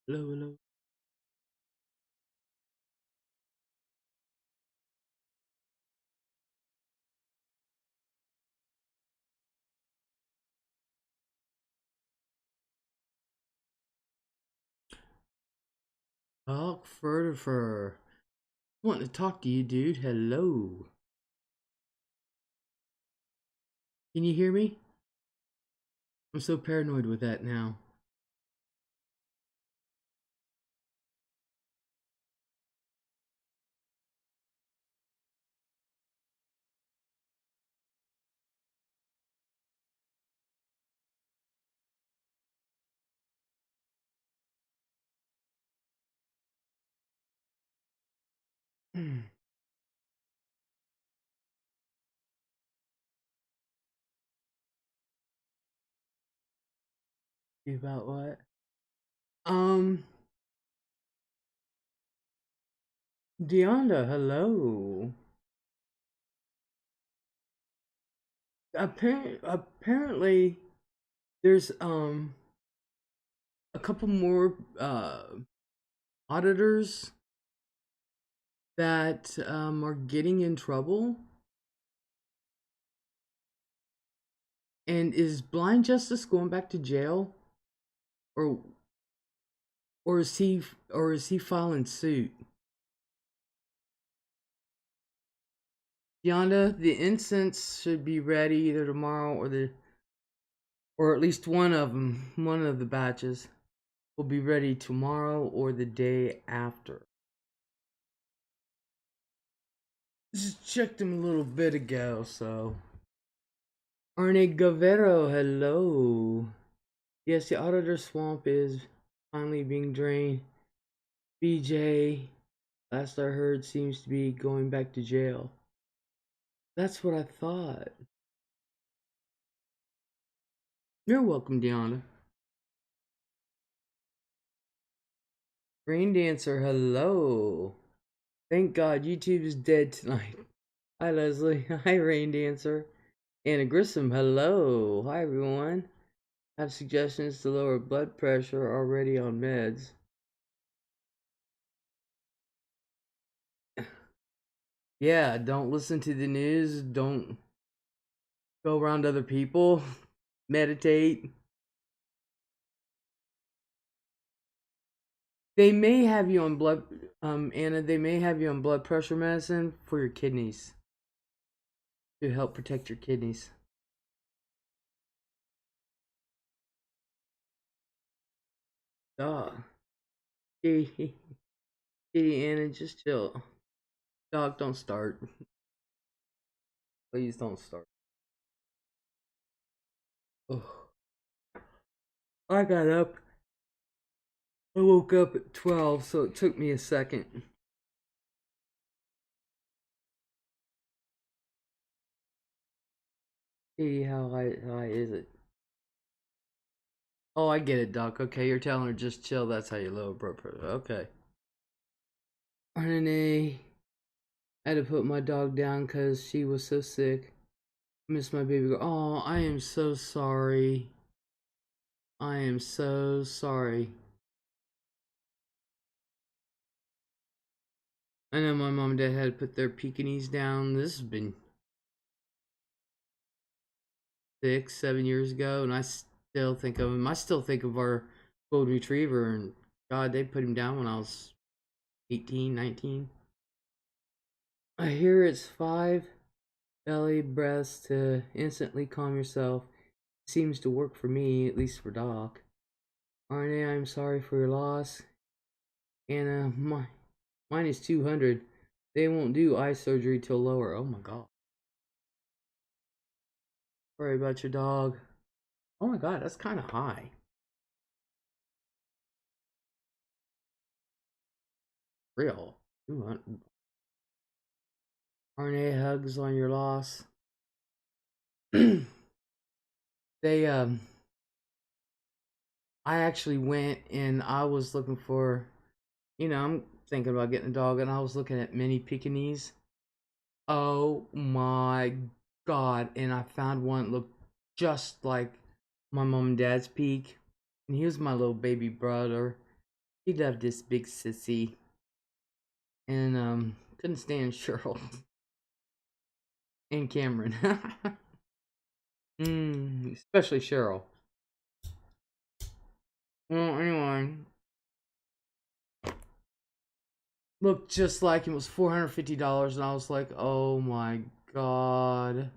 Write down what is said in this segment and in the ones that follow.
Hello, hello. Talk further. Want to talk to you, dude. Hello. Can you hear me? I'm so paranoid with that now. About what? Um, Deonda, hello. Apparently, there's a couple more auditors that are getting in trouble. And is Blind Justice going back to jail, or or is he filing suit? Yonda, the incense should be ready either tomorrow or at least one of them, one of the batches will be ready tomorrow or the day after. Just checked them a little bit ago, so. Arne Gavero, hello. Yes, the auditor swamp is finally being drained. BJ, last I heard, seems to be going back to jail. That's what I thought. You're welcome, Deanna. Rain Dancer, hello. Thank God YouTube is dead tonight. Hi, Leslie. Hi, Rain Dancer. Anna Grissom, hello. Hi, everyone. Have suggestions to lower blood pressure, already on meds. Yeah, don't listen to the news. Don't go around other people. Meditate. They may have you on Anna, they may have you on blood pressure medicine for your kidneys to help protect your kidneys. Dog. Kitty, Anna, just chill. Dog, don't start. Please don't start. Oh, I got up. I woke up at 12, so it took me a second. Kitty, how high is it? Oh, I get it, Doc. Okay, you're telling her just chill. That's how you lower blood pressure. Okay. RNA. I had to put my dog down because she was so sick. Miss my baby girl. Oh, I am so sorry. I am so sorry. I know my mom and dad had to put their Pekingese down. This has been 6, 7 years ago, and I still think of him. I still think of our golden retriever, and God, they put him down when I was 18, 19. I hear it's 5 belly breaths to instantly calm yourself. Seems to work for me, at least for Doc. RNA, I'm sorry for your loss. Anna, mine is 200. They won't do eye surgery till lower. Oh my God. Sorry about your dog. Oh my God, that's kind of high. Real. 200. RNA hugs on your loss. They I actually went and I was looking for, I'm thinking about getting a dog, and I was looking at mini Pekingese. Oh my God. And I found one that looked just like my mom and dad's Peak. And he was my little baby brother. He loved this big sissy. And couldn't stand Cheryl and Cameron. Especially Cheryl. Well, anyway, looked just like him. It was $450, and I was like, oh my god,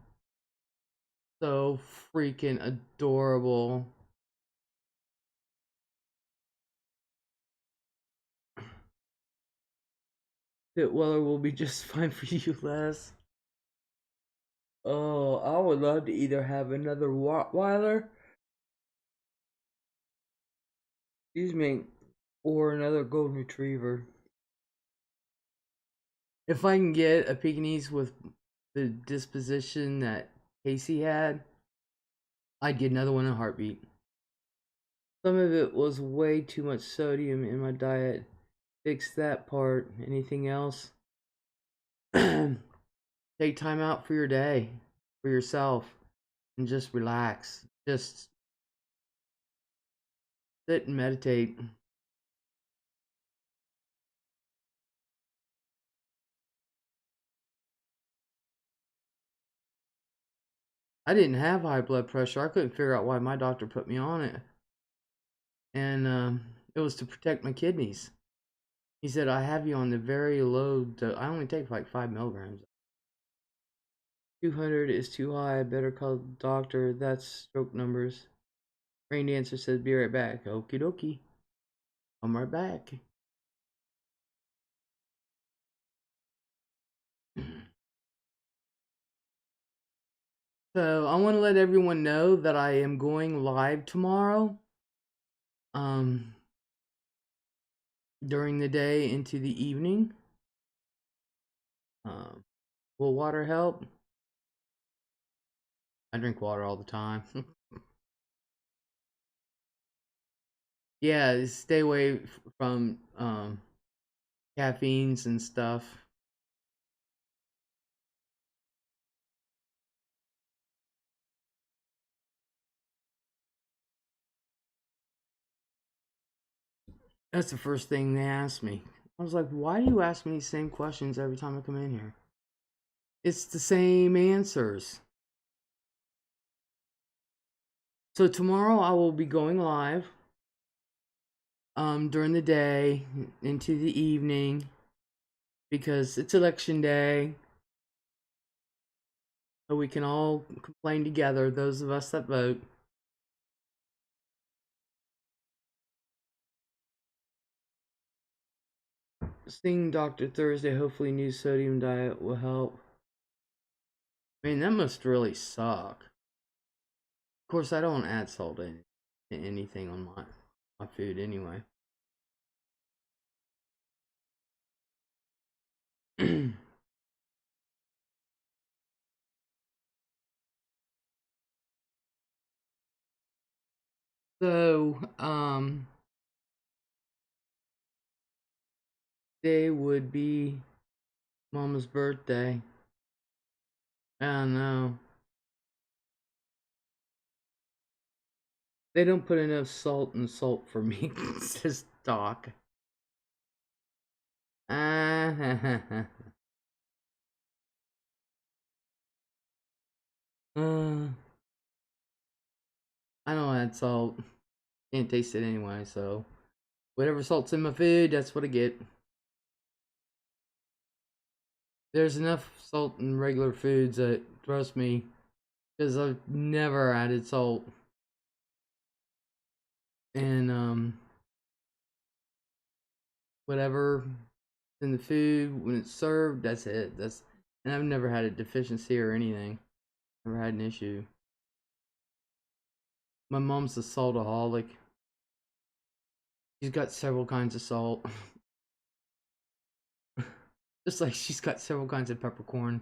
so freaking adorable. Pitweller will be just fine for you, Les. Oh, I would love to either have another Rottweiler, excuse me, or another Golden Retriever. If I can get a Pekingese with the disposition that Casey had, I'd get another one in a heartbeat. Some of it was way too much sodium in my diet. Fix that part. Anything else? Take time out for your day, for yourself, and just relax. Just sit and meditate. I didn't have high blood pressure. I couldn't figure out why my doctor put me on it. And it was to protect my kidneys. He said, I have you on the very low dose. I only take like 5 milligrams. 200 is too high. Better call the doctor. That's stroke numbers. Rain Dancer says, be right back. Okie dokie. I'm right back. So I want to let everyone know that I am going live tomorrow. During the day into the evening. Will water help? I drink water all the time. Yeah, stay away from caffeines and stuff. That's the first thing they asked me. I was like, why do you ask me these same questions every time I come in here? It's the same answers. So tomorrow I will be going live during the day into the evening because it's election day. So we can all complain together, those of us that vote. Seeing Dr. Thursday, hopefully new sodium diet will help. Man, that must really suck. Of course, I don't add salt in anything on my food anyway. So, today would be Mama's birthday. I don't know. They don't put enough salt in salt for me, says Doc. I don't add salt. Can't taste it anyway, so whatever salt's in my food, that's what I get. There's enough salt in regular foods that, trust me, because I've never added salt. And whatever in the food when it's served, that's it. And I've never had a deficiency or anything. Never had an issue. My mom's a saltaholic. She's got several kinds of salt. Just like she's got several kinds of peppercorn.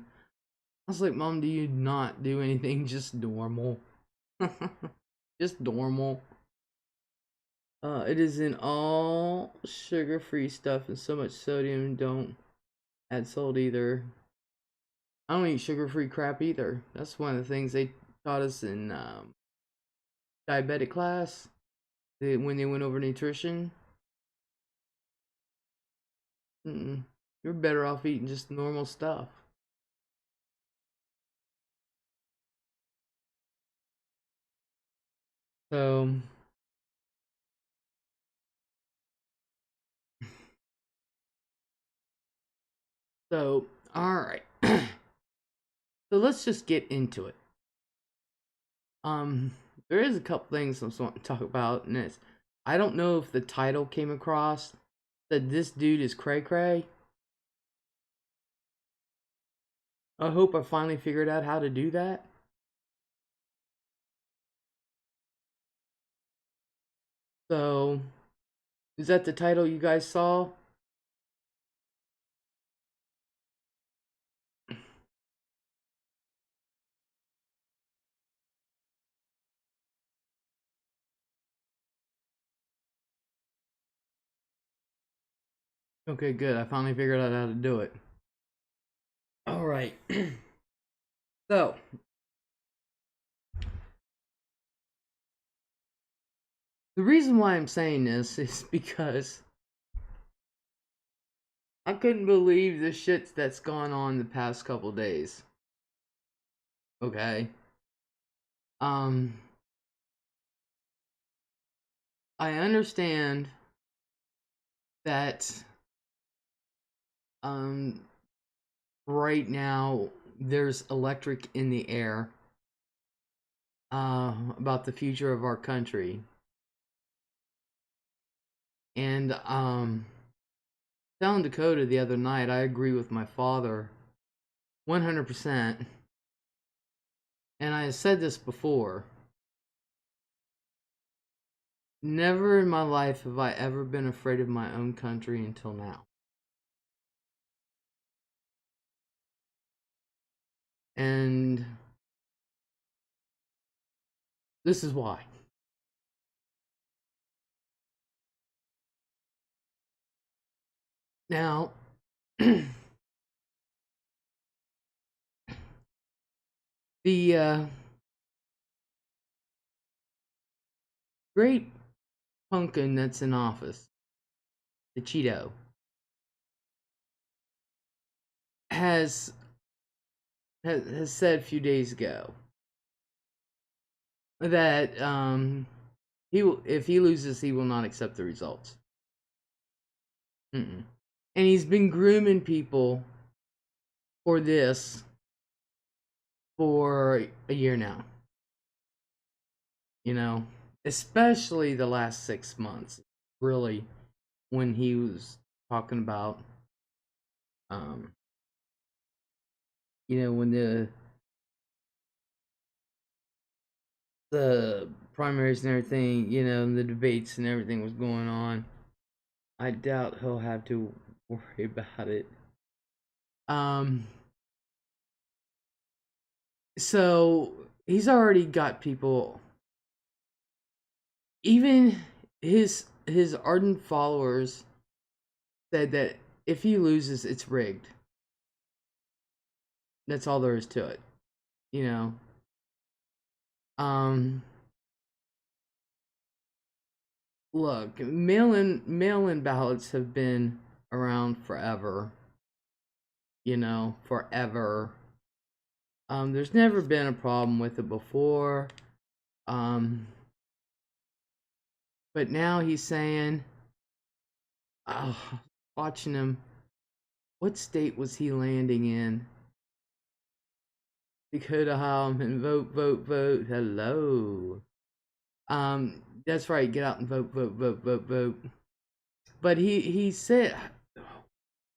I was like, Mom, do you not do anything just normal? Just normal. It is in all sugar-free stuff and so much sodium. Don't add salt either. I don't eat sugar-free crap either. That's one of the things they taught us in diabetic class when they went over nutrition. Mm-mm. You're better off eating just normal stuff. So, all right. So let's just get into it. Um, there is a couple things I want to talk about, and it's I don't know if the title came across that this dude is cray cray. I hope I finally figured out how to do that. So, is that the title you guys saw? Okay, good. I finally figured out how to do it. All right. So, the reason why I'm saying this is because I couldn't believe the shit that's gone on the past couple days. Okay. Um, I understand that um right now there's electric in the air about the future of our country. And telling Dakota the other night, I agree with my father 100%. And I said this before. Never in my life have I ever been afraid of my own country until now. And this is why. Now, the great pumpkin that's in office, the Cheeto, has has said a few days ago that he will, if he loses, he will not accept the results. Mm-mm. And he's been grooming people for this for a year now. You know, especially the last 6 months, really, when he was talking about, um, when the primaries and everything, and the debates and everything was going on. I doubt he'll have to worry about it. Um, so he's already got people. Even his ardent followers said that if he loses, it's rigged. That's all there is to it, you know. Um, look, mail-in ballots have been around forever. Forever. There's never been a problem with it before. Um, but now he's saying, oh, watching him. What state was he landing in? Dakota home and vote, vote, vote. Hello. That's right. Get out and vote, vote, vote, vote, vote. But he said,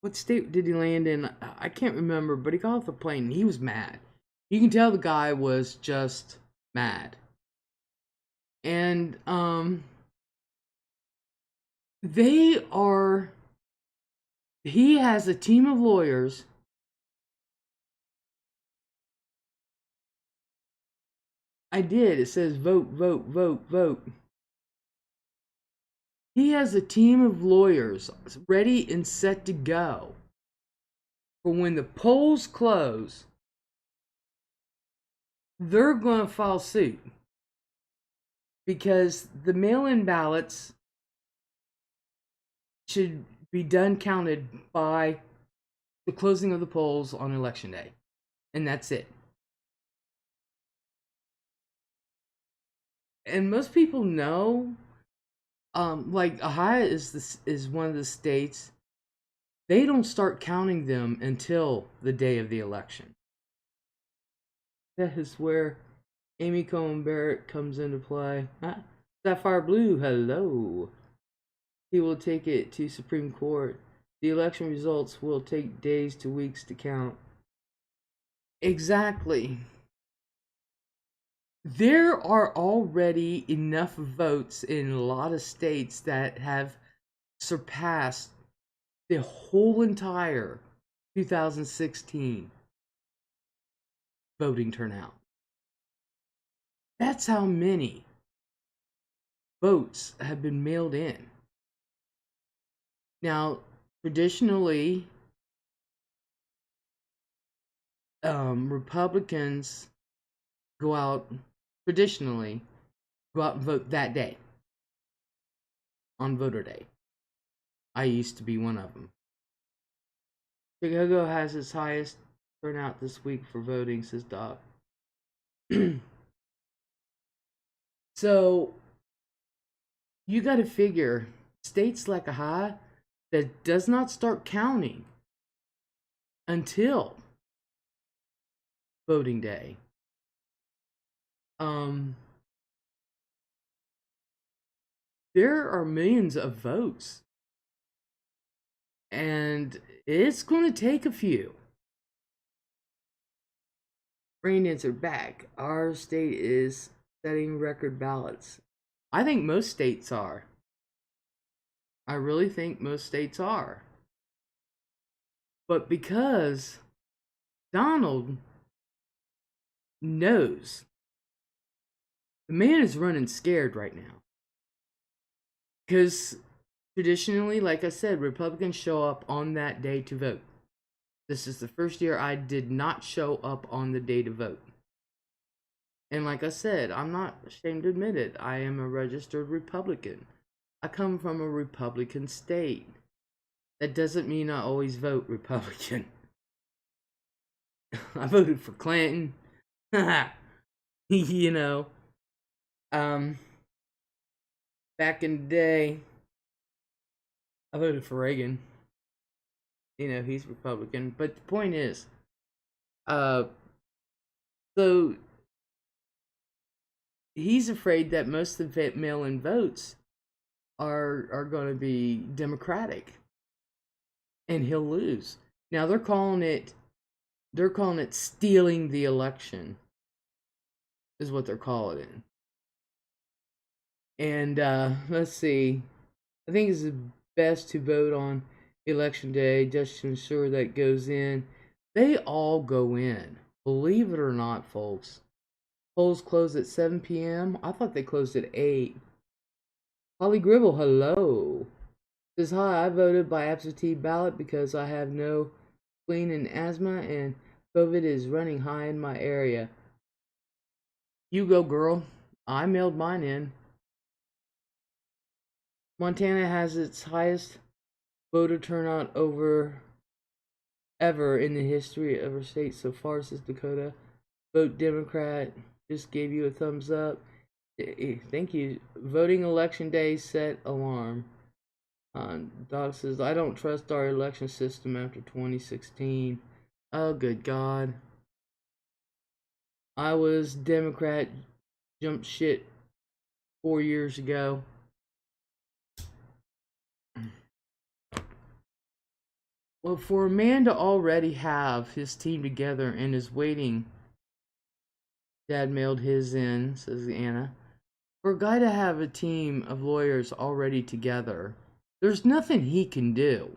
what state did he land in? I can't remember. But he got off the plane and he was mad. You can tell the guy was just mad. And they are. He has a team of lawyers. I did. It says vote, vote, vote, vote. He has a team of lawyers ready and set to go for when the polls close. They're going to file suit because the mail-in ballots should be done counted by the closing of the polls on election day. And that's it. And most people know, like Ohio is one of the states, they don't start counting them until the day of the election. That is where Amy Coney Barrett comes into play. Sapphire Blue, hello. He will take it to Supreme Court. The election results will take days to weeks to count. Exactly. There are already enough votes in a lot of states that have surpassed the whole entire 2016 voting turnout. That's how many votes have been mailed in. Now, traditionally, Republicans go out and vote that day, on voter day. I used to be one of them. Chicago has its highest turnout this week for voting, says Doc. So, you got to figure, states like Ohio that does not start counting until voting day. There are millions of votes, and it's going to take a few. Rain answered back. Our state is setting record ballots. I think most states are. I really think most states are. But because Donald knows, the man is running scared right now. Because traditionally, like I said, Republicans show up on that day to vote. This is the first year I did not show up on the day to vote. And like I said, I'm not ashamed to admit it. I am a registered Republican. I come from a Republican state. That doesn't mean I always vote Republican. I voted for Clinton. You know. Back in the day, I voted for Reagan. You know, he's Republican. But the point is, so he's afraid that most of the mail-in votes are going to be Democratic, and he'll lose. Now they're calling it stealing the election, is what they're calling it. And let's see, I think it's best to vote on election day just to ensure that goes in. They all go in, believe it or not, folks. Polls close at 7 p.m. I thought they closed at 8. Holly Gribble, hello. Says, hi, I voted by absentee ballot because I have no spleen and asthma, and COVID is running high in my area. You go, girl. I mailed mine in. Montana has its highest voter turnout ever in the history of our state so far, says Dakota. Vote Democrat. Just gave you a thumbs up. Thank you. Voting election day set alarm. Doc says, I don't trust our election system after 2016. Oh, good God. I was Democrat, jumped shit 4 years ago. Well, for a man to already have his team together and is waiting, Dad mailed his in, says Anna. For a guy to have a team of lawyers already together, there's nothing he can do.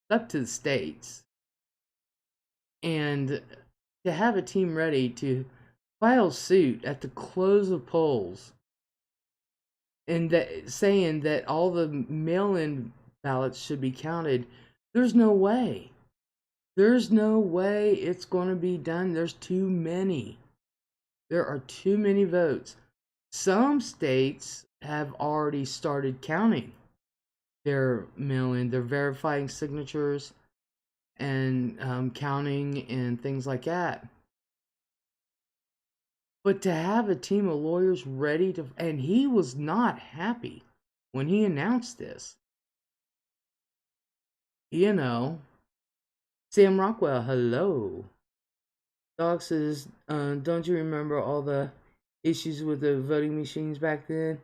It's up to the states. And to have a team ready to file suit at the close of polls and saying that all the mail-in ballots should be counted, there's no way. There's no way it's going to be done. There's too many. There are too many votes. Some states have already started counting They're mailing, they're verifying signatures and counting and things like that. But to have a team of lawyers ready to, and he was not happy when he announced this. You know, Sam Rockwell, hello. Doc says, don't you remember all the issues with the voting machines back then?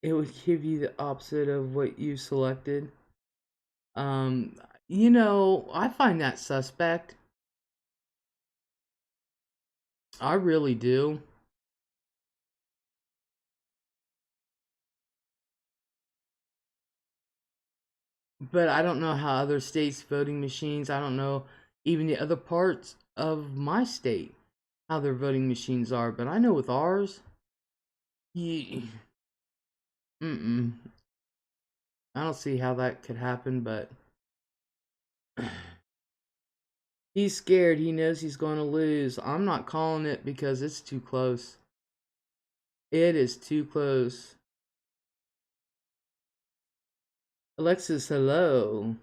It would give you the opposite of what you selected. Um, I find that suspect. I really do. But I don't know how other states' voting machines, I don't know even the other parts of my state, how their voting machines are. But I know with ours, yeah, mm-mm. I don't see how that could happen, but he's scared. He knows he's going to lose. I'm not calling it because it's too close. It is too close. Alexis, hello.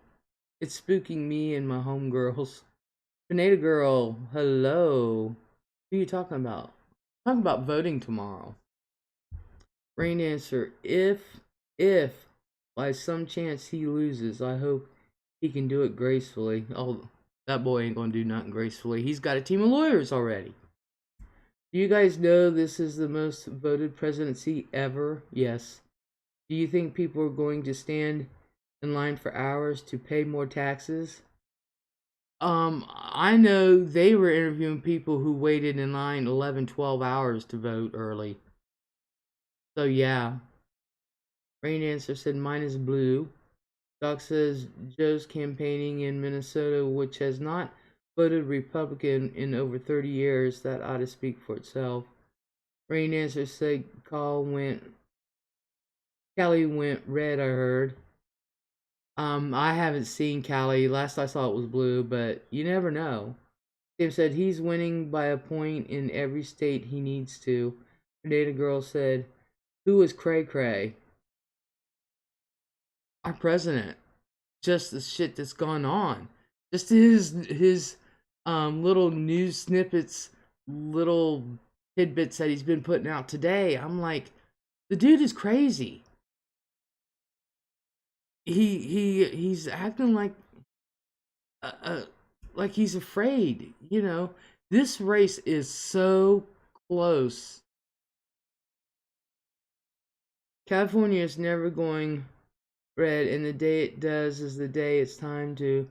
It's spooking me and my homegirls. Tornado Girl, hello. Who are you talking about? Talking about voting tomorrow. Rain answer, if by some chance he loses, I hope he can do it gracefully. Oh, that boy ain't gonna do nothing gracefully. He's got a team of lawyers already. Do you guys know this is the most voted presidency ever? Yes. Do you think people are going to stand in line for hours to pay more taxes? I know they were interviewing people who waited in line 11, 12 hours to vote early. So yeah. Rain answer said mine is blue. Doc says Joe's campaigning in Minnesota, which has not voted Republican in over 30 years. That ought to speak for itself. Rain answer said Callie went red, I heard. I haven't seen Callie. Last I saw it was blue, but you never know. Tim said he's winning by a point in every state he needs to. Data Girl said, who is Cray Cray? Our president. Just the shit that's gone on. Just his little news snippets, little tidbits that he's been putting out today. I'm like, the dude is crazy. He's acting like he's afraid. This race is so close. California is never going red, and the day it does is the day it's time to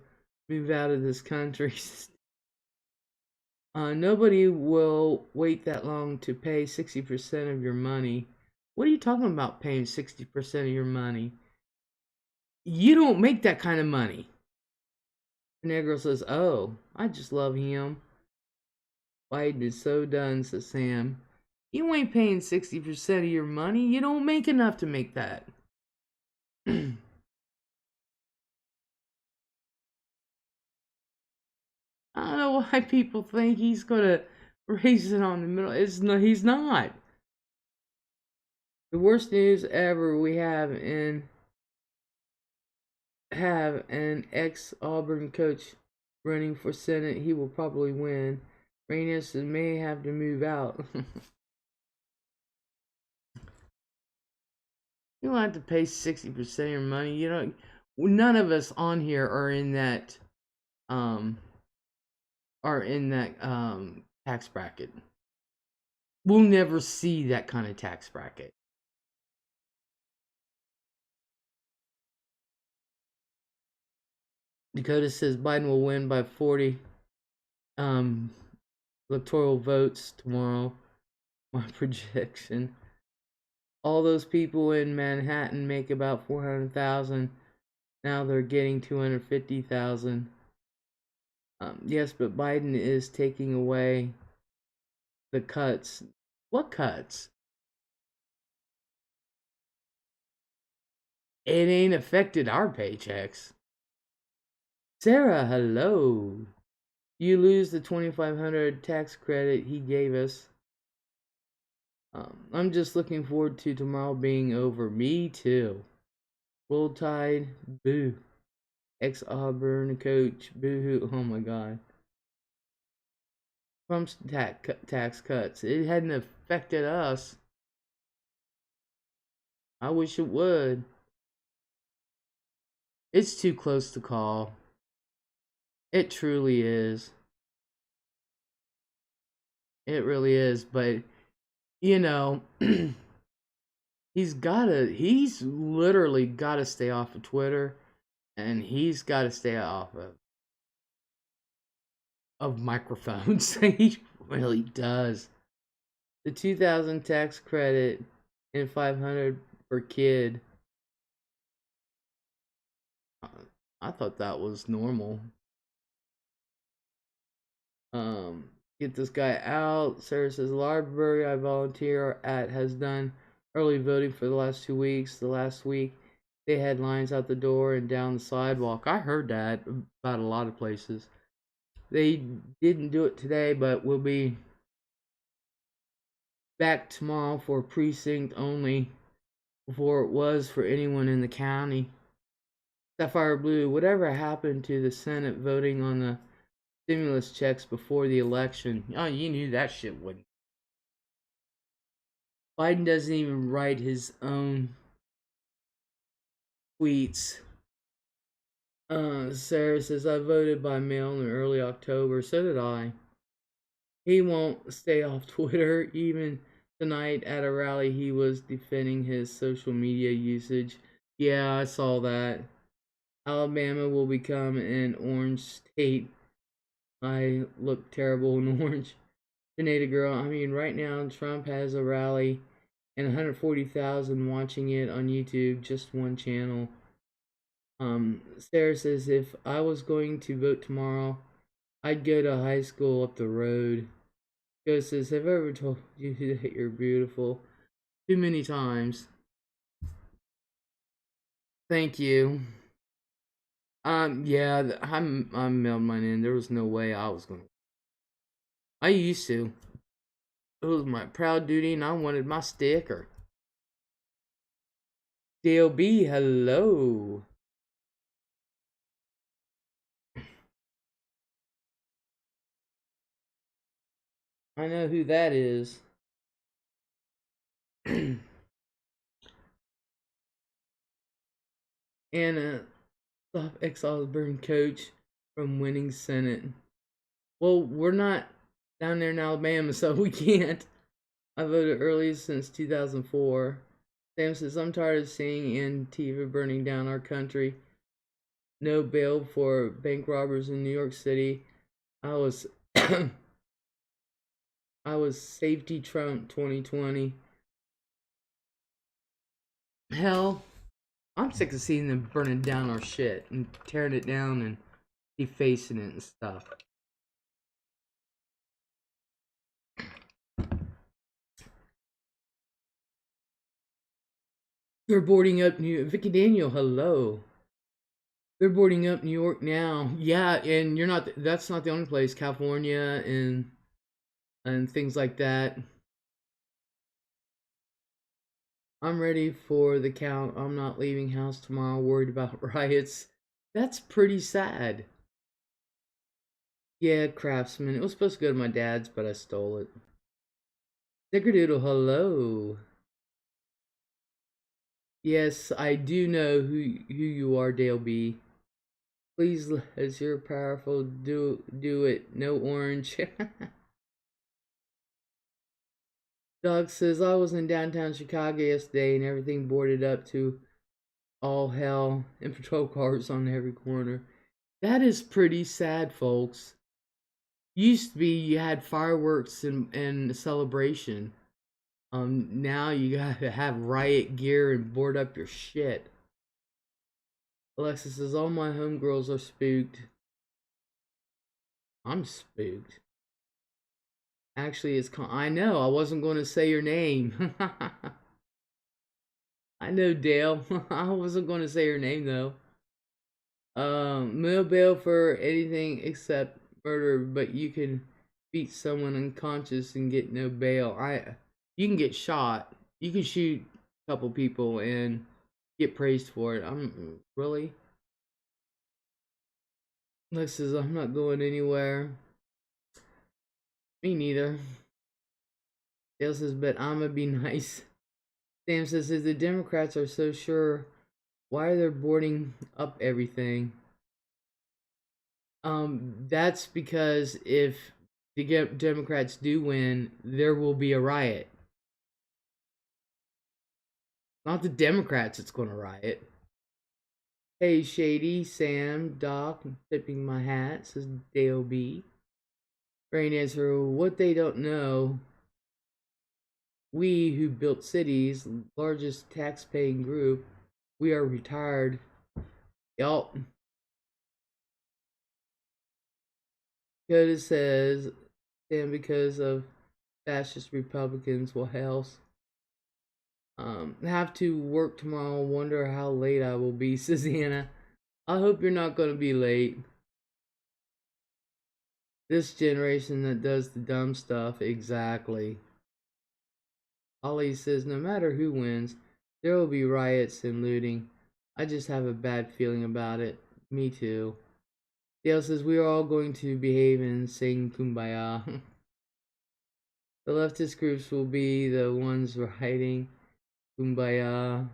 move out of this country. Nobody will wait that long to pay 60% of your money. What are you talking about paying 60% of your money? You don't make that kind of money. The Negro says, oh, I just love him. Biden is so done, says Sam. You ain't paying 60% of your money. You don't make enough to make that. I don't know why people think he's gonna raise it on the middle. He's not. The worst news ever. We have an ex-Auburn coach running for Senate. He will probably win. Reynes may have to move out. You don't have to pay 60% of your money. None of us on here um are in that tax bracket. We'll never see that kind of tax bracket. Dakota says Biden will win by 40 electoral votes tomorrow. My projection. All those people in Manhattan make about 400,000. Now they're getting 250,000. Yes, but Biden is taking away the cuts. What cuts? It ain't affected our paychecks. Sarah, hello. You lose the 2,500 tax credit he gave us. I'm just looking forward to tomorrow being over. Me too. Roll Tide, boo. Ex-Auburn coach, boo. Oh my god. Trump's tax cuts. It hadn't affected us. I wish it would. It's too close to call. It truly is. It really is. But, you know, he's literally gotta stay off of Twitter. And he's gotta stay off of microphones. He really does. The 2000 tax credit and 500 per kid. I thought that was normal. Get this guy out. Sarah says, library I volunteer at has done early voting for the last 2 weeks. The last week, they had lines out the door and down the sidewalk. I heard that about a lot of places. They didn't do it today, but we'll be back tomorrow for precinct only before it was for anyone in the county. Sapphire Blue, whatever happened to the Senate voting on the stimulus checks before the election? Oh, you knew that shit wouldn't. Biden doesn't even write his own tweets. Sarah says, I voted by mail in early October. So did I. He won't stay off Twitter. Even tonight at a rally, he was defending his social media usage. Yeah, I saw that. Alabama will become an orange state. I look terrible in orange. Grenada girl, I mean, right now, Trump has a rally and 140,000 watching it on YouTube, just one channel. Sarah says, if I was going to vote tomorrow, I'd go to high school up the road. Joe says, have I ever told you that you're beautiful? Too many times. Thank you. Yeah, I mailed mine in. There was no way I was going to. I used to. It was my proud duty and I wanted my sticker. DLB, hello. I know who that is. And stop ex-Osborne coach from winning Senate. Well, we're not down there in Alabama, so we can't. I voted early since 2004. Sam says, I'm tired of seeing Antifa burning down our country. No bail for bank robbers in New York City. I was safety Trump 2020. Hell, I'm sick of seeing them burning down our shit and tearing it down and defacing it and stuff. They're boarding up Vicky Daniel, hello. They're boarding up New York now. Yeah, and that's not the only place. California and things like that. I'm ready for the count. I'm not leaving house tomorrow worried about riots. That's pretty sad. Yeah, Craftsman. It was supposed to go to my dad's, but I stole it. Snickerdoodle, hello. Yes, I do know who you are, Dale B. Please, as you're powerful, do it. No orange. Doug says, I was in downtown Chicago yesterday and everything boarded up to all hell and patrol cars on every corner. That is pretty sad, folks. Used to be you had fireworks and celebration. Now you gotta have riot gear and board up your shit. Alexis says, all my homegirls are spooked. I'm spooked. Actually, I know, I wasn't going to say your name. I know, Dale. I wasn't going to say your name, though. No bail for anything except murder, but you can beat someone unconscious and get no bail. You can get shot. You can shoot a couple people and get praised for it. I'm really. Lex says I'm not going anywhere. Me neither. Dale says, but I'ma be nice. Sam says, if the Democrats are so sure, why are they boarding up everything? That's because if the Democrats do win, there will be a riot. Not the Democrats that's going to riot. Hey, Shady, Sam, Doc, I'm tipping my hat, says Dale B. Rain answer, what they don't know, we who built cities, largest tax-paying group, we are retired. Yup. Coda says, and because of fascist Republicans will house. Have to work tomorrow. Wonder how late I will be, says Anna. I hope you're not going to be late. This generation that does the dumb stuff, exactly. Ollie says, no matter who wins, there will be riots and looting. I just have a bad feeling about it. Me too. Dale says, we are all going to behave and sing Kumbaya. The leftist groups will be the ones rioting Kumbaya.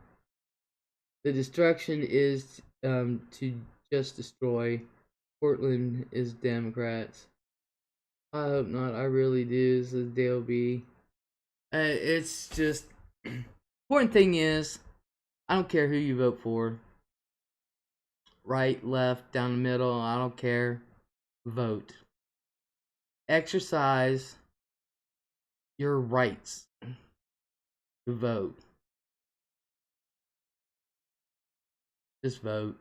The destruction is to just destroy. Portland is Democrats. I hope not. I really do, says Dale B. It's just important thing is, I don't care who you vote for. Right, left, down the middle, I don't care. Vote. Exercise your rights to vote. Just vote.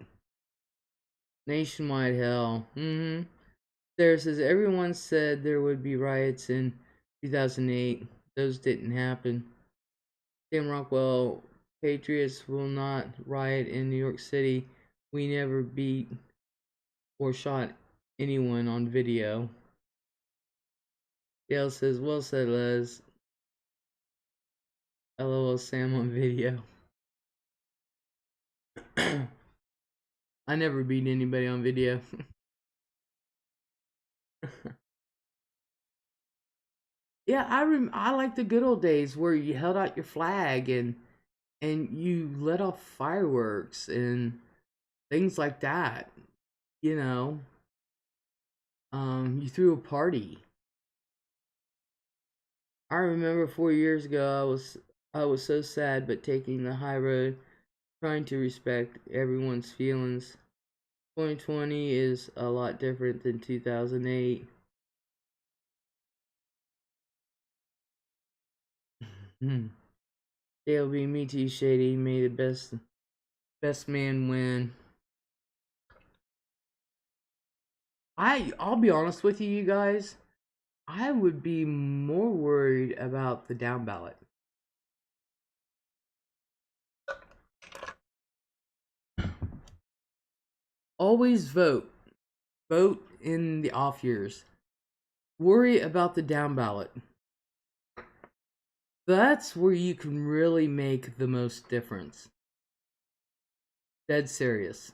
Nationwide hell. Sarah says, everyone said there would be riots in 2008. Those didn't happen. Sam Rockwell, Patriots will not riot in New York City. We never beat or shot anyone on video. Dale says, well said, Les. LOL, Sam on video. I never beat anybody on video. Yeah, I like the good old days where you held out your flag and you let off fireworks and things like that. You know, you threw a party. I remember 4 years ago, I was so sad, but taking the high road, trying to respect everyone's feelings. 2020 is a lot different than 2008. They'll be me too, Shady. May the best man win. I'll be honest with you guys. I would be more worried about the down ballot. Always vote. Vote in the off years. Worry about the down ballot. That's where you can really make the most difference. Dead serious.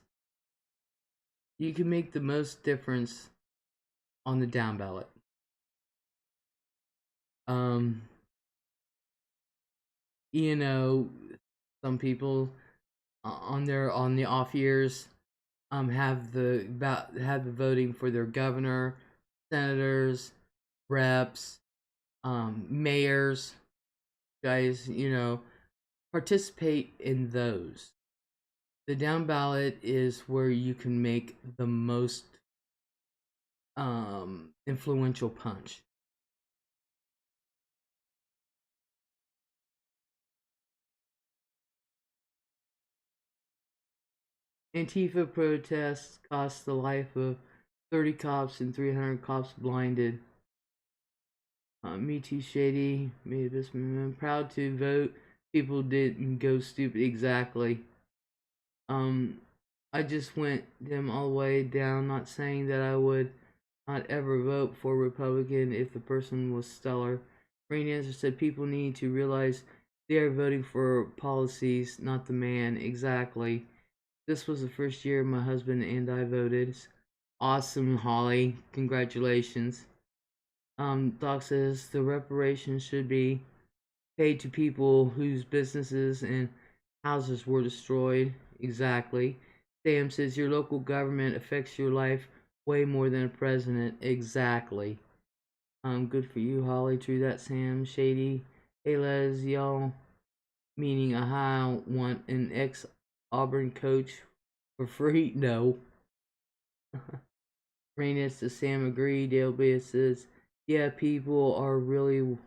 You can make the most difference on the down ballot. You know, some people on the off years have the voting for their governor, senators, reps, mayors. Guys, you know, participate in those. The down ballot is where you can make the most influential punch. Antifa protests cost the life of 30 cops and 300 cops blinded. Me too, Shady. Made this man proud to vote. People didn't go stupid. Exactly. I just went them all the way down. Not saying that I would not ever vote for Republican if the person was stellar. Rain Answer said people need to realize They are voting for policies, not the man. Exactly. This was the first year my husband and I voted. Awesome, Holly. Congratulations. Doc says the reparations should be paid to people whose businesses and houses were destroyed. Exactly. Sam says your local government affects your life way more than a president. Exactly. Good for you, Holly. True that, Sam. Shady. Hey, Les, y'all. Meaning I want an ex-Auburn coach for free? No. Rainus to Sam agree. Dale Bay says, yeah, people are really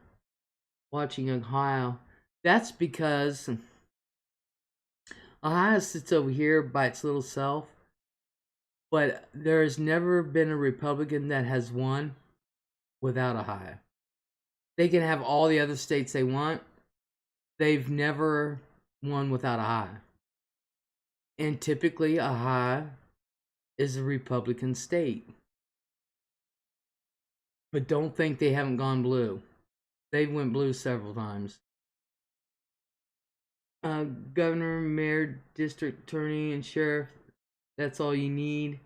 watching Ohio. That's because Ohio sits over here by its little self, but there has never been a Republican that has won without Ohio. They can have all the other states they want. They've never won without Ohio. And typically, Ohio is a Republican state. But don't think they haven't gone blue. They've went blue several times. Governor, mayor, district attorney, and sheriff. That's all you need.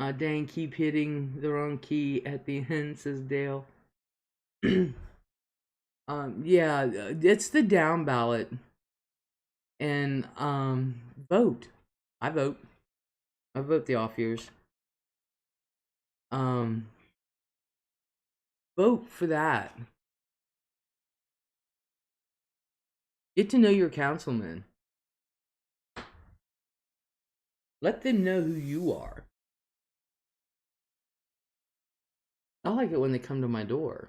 Dang, keep hitting the wrong key at the end, says Dale. Yeah, it's the down ballot. And vote. I vote. I vote the off years. Vote for that. Get to know your councilman. Let them know who you are. I like it when they come to my door.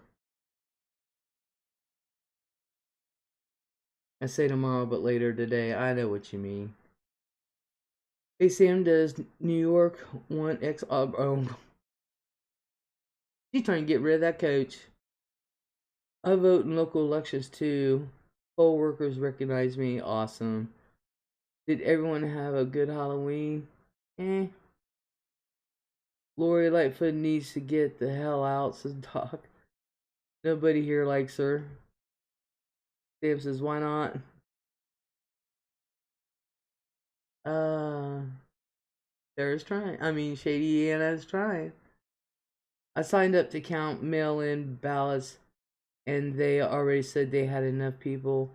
I say tomorrow, but later today. I know what you mean. Hey Sam, does New York want ex? Oh, she's trying to get rid of that coach. I vote in local elections too. Poll workers recognize me. Awesome. Did everyone have a good Halloween? Lori Lightfoot needs to get the hell out, says Doc. Nobody here likes her. Sam says, why not? Sarah's trying. I mean, Shady Anna's trying. I signed up to count mail-in ballots, and they already said they had enough people.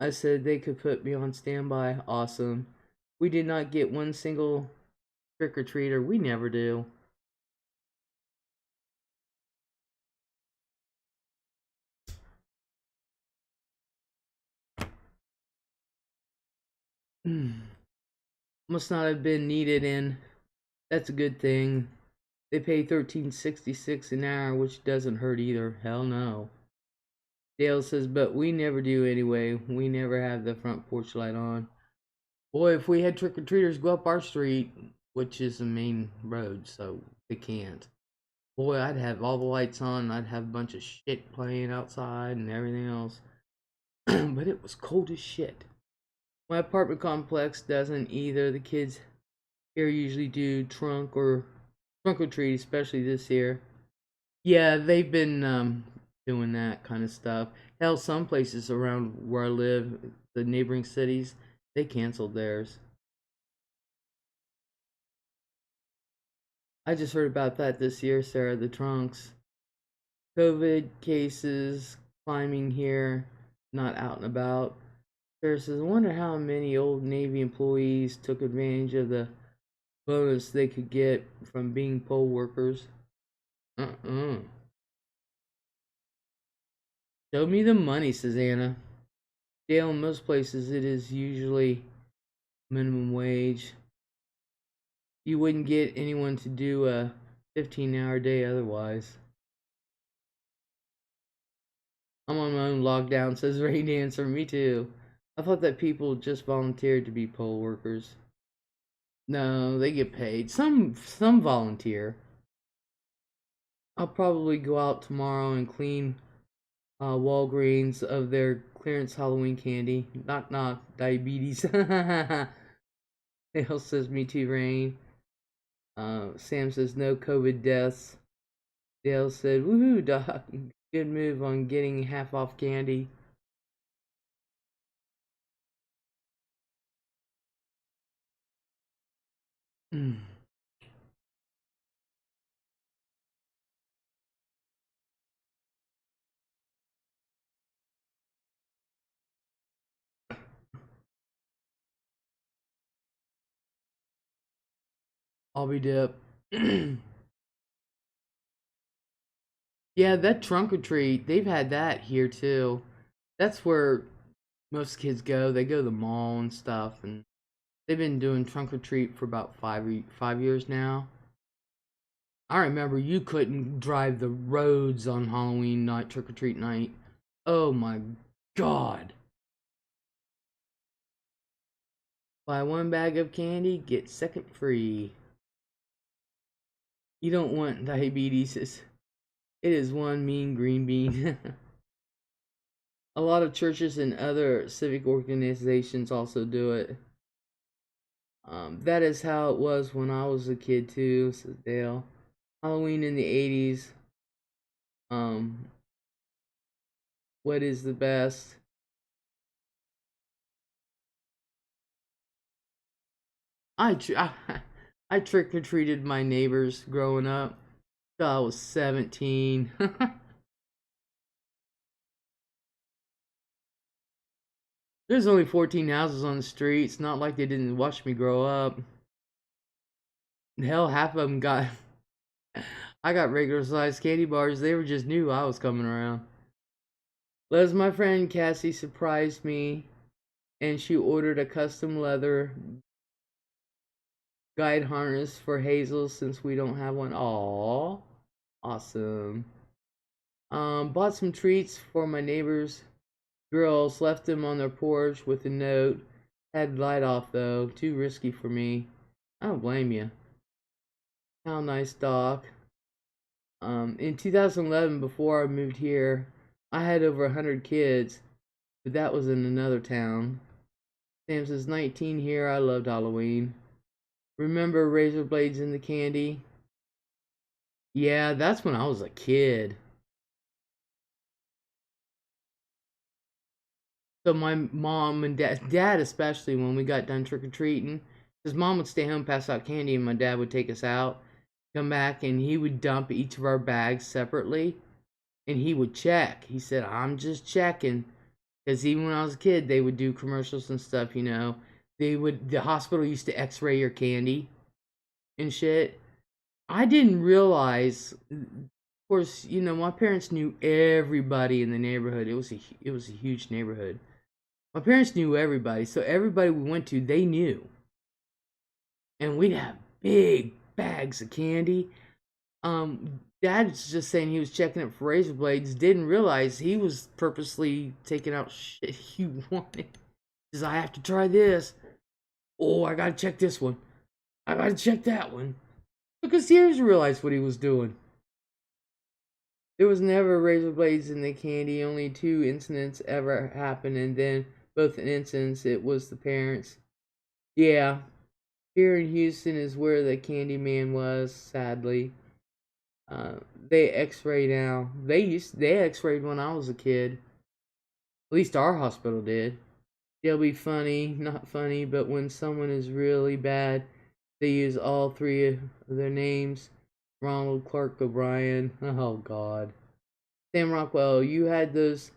I said they could put me on standby. Awesome. We did not get one single trick-or-treater. We never do. Must not have been needed in. That's a good thing. They pay $13.66 an hour, which doesn't hurt either. Hell no. Dale says, but we never do anyway. We never have the front porch light on. Boy, if we had trick-or-treaters go up our street, which is the main road, so they can't. Boy, I'd have all the lights on, and I'd have a bunch of shit playing outside and everything else. But it was cold as shit. My apartment complex doesn't either. The kids here usually do trunk or treat, especially this year. Yeah, they've been doing that kind of stuff. Hell, some places around where I live, the neighboring cities, they canceled theirs. I just heard about that this year, Sarah, the trunks. COVID cases climbing here, not out and about. Sarah says, I wonder how many old Navy employees took advantage of the bonus they could get from being poll workers. Show me the money, says Anna. Dale, in most places it is usually minimum wage. You wouldn't get anyone to do a 15-hour day otherwise. I'm on my own lockdown, says Rain Dancer. Me too. I thought that people just volunteered to be poll workers. No, they get paid. Some volunteer. I'll probably go out tomorrow and clean Walgreens of their clearance Halloween candy. Knock knock, diabetes. Dale says, me too, Rain. Sam says, no COVID deaths. Dale said, woohoo, Doc. Good move on getting half off candy. I'll be dip. Yeah, that trunk or treat, they've had that here too. That's where most kids go. They go to the mall and stuff, and they've been doing trunk or treat for about 5 years now. I remember you couldn't drive the roads on Halloween night, trick or treat night. Oh my god. Buy one bag of candy, get second free. You don't want diabetes. It is one mean green bean. A lot of churches and other civic organizations also do it. That is how it was when I was a kid too, says Dale. Halloween in the 80s. Um, what is the best? I, I trick or treated my neighbors growing up till I was 17. There's only 14 houses on the street. It's not like they didn't watch me grow up. Hell, half of them got. I got regular sized candy bars. They were just knew I was coming around. Les, my friend Cassie surprised me, and she ordered a custom leather guide harness for Hazel since we don't have one. Aww, awesome. Bought some treats for my neighbors' girls. Left them on their porch with a note. Had the light off though. Too risky for me. I don't blame you. How nice, Doc. In 2011, before I moved here, I had over 100 kids, but that was in another town. Sam says 19 here. I loved Halloween. Remember razor blades in the candy? Yeah, that's when I was a kid. So my mom and dad especially, when we got done trick or treating, because mom would stay home, pass out candy, and my dad would take us out, come back, and he would dump each of our bags separately, and he would check. He said, "I'm just checking," because even when I was a kid, they would do commercials and stuff. The hospital used to X-ray your candy and shit. I didn't realize. Of course, my parents knew everybody in the neighborhood. It was a huge neighborhood. My parents knew everybody, so everybody we went to, they knew. And we'd have big bags of candy. Dad's just saying he was checking it for razor blades, didn't realize he was purposely taking out shit he wanted. He says, I have to try this. Oh, I gotta check this one. I gotta check that one. Because he realized what he was doing. There was never razor blades in the candy. Only 2 incidents ever happened, and then both incidents it was the parents. Yeah, here in Houston is where the candy man was. Sadly, they X-ray now. They X-rayed when I was a kid. At least our hospital did. They'll be funny, not funny, but when someone is really bad, they use all 3 of their names. Ronald Clark O'Brien. Oh God. Sam Rockwell, you had those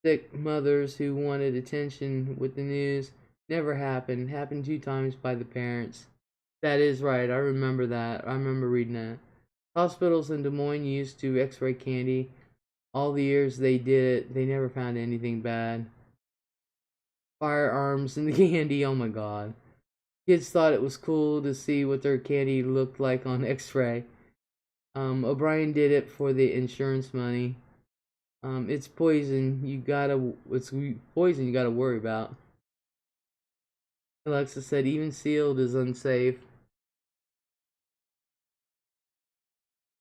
sick mothers who wanted attention with the news. Never happened. Happened 2 times by the parents. That is right. I remember that. I remember reading that. Hospitals in Des Moines used to X-ray candy. All the years they did it, they never found anything bad. Firearms in the candy. Oh my God. Kids thought it was cool to see what their candy looked like on X-ray. O'Brien did it for the insurance money. It's poison. It's poison you gotta worry about. Alexa said even sealed is unsafe.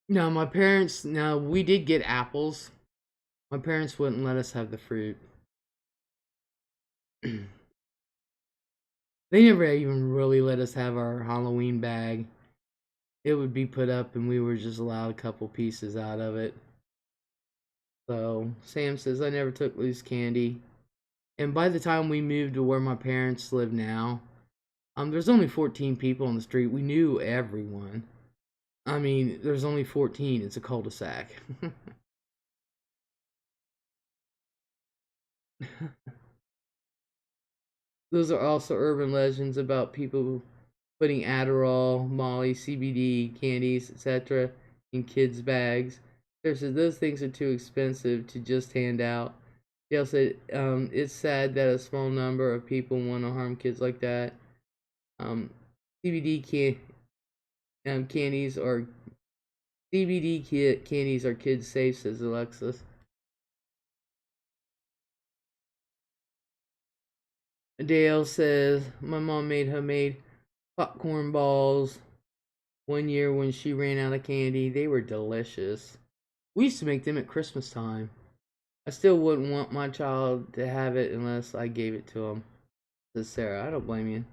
Now we did get apples. My parents wouldn't let us have the fruit. They never even really let us have our Halloween bag. It would be put up and we were just allowed a couple pieces out of it. So Sam says I never took loose candy. And by the time we moved to where my parents live now, There's only 14 people on the street. We knew everyone. I mean, there's only 14. It's a cul-de-sac. Those are also urban legends about people putting Adderall, Molly, CBD, candies, etc. in kids' bags. They said those things are too expensive to just hand out. Dale said, it's sad that a small number of people want to harm kids like that. Um, CBD candies or candies are kids safe, says Alexis. Dale says, my mom made homemade popcorn balls one year when she ran out of candy. They were delicious. We used to make them at Christmas time. I still wouldn't want my child to have it unless I gave it to him, says Sarah. I don't blame you.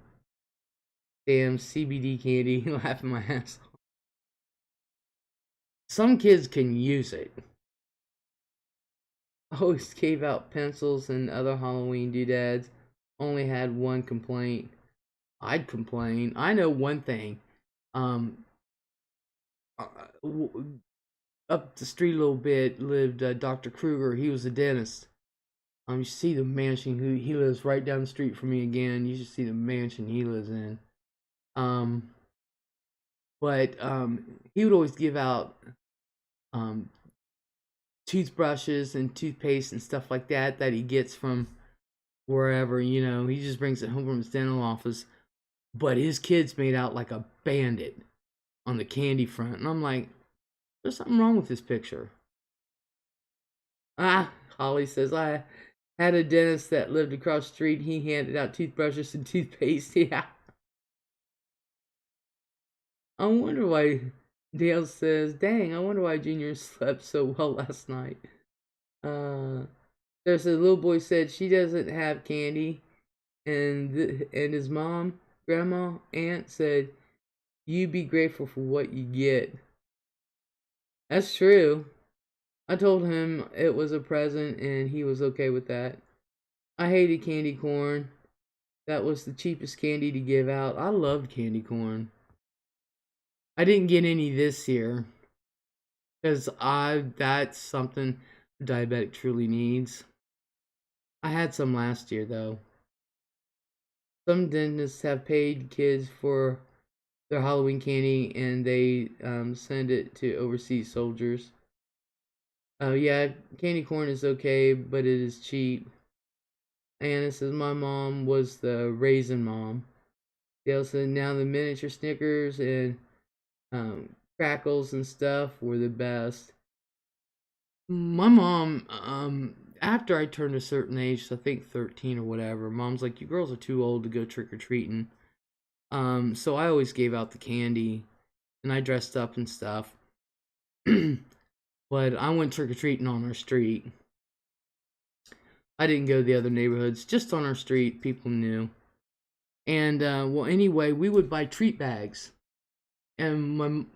Damn CBD candy, laughing my ass off. Some kids can use it. I always gave out pencils and other Halloween doodads. Only had one complaint. I'd complain. I know one thing. Um, up the street a little bit lived Dr. Kruger. He was a dentist. You see the mansion. He lives right down the street from me again. You should see the mansion he lives in. Um, but he would always give out um, toothbrushes and toothpaste and stuff like that he gets from wherever. He just brings it home from his dental office. But his kids made out like a bandit on the candy front, and I'm like, there's something wrong with this picture. Holly says, I had a dentist that lived across the street. He handed out toothbrushes and toothpaste. Yeah. I wonder why. Dale says, dang, I wonder why Junior slept so well last night. There's a little boy said she doesn't have candy. And his mom, grandma, aunt said, you be grateful for what you get. That's true. I told him it was a present and he was okay with that. I hated candy corn. That was the cheapest candy to give out. I loved candy corn. I didn't get any this year because that's something a diabetic truly needs. I had some last year though. Some dentists have paid kids for their Halloween candy and they send it to overseas soldiers. Oh yeah, candy corn is okay, but it is cheap. Anna says my mom was the raisin mom. Dale said now the miniature Snickers and crackles and stuff were the best. My mom, after I turned a certain age, I think 13 or whatever, mom's like, you girls are too old to go trick or treating. So I always gave out the candy, and I dressed up and stuff. But I went trick or treating on our street. I didn't go to the other neighborhoods, just on our street. People knew. And well, anyway, we would buy treat bags, and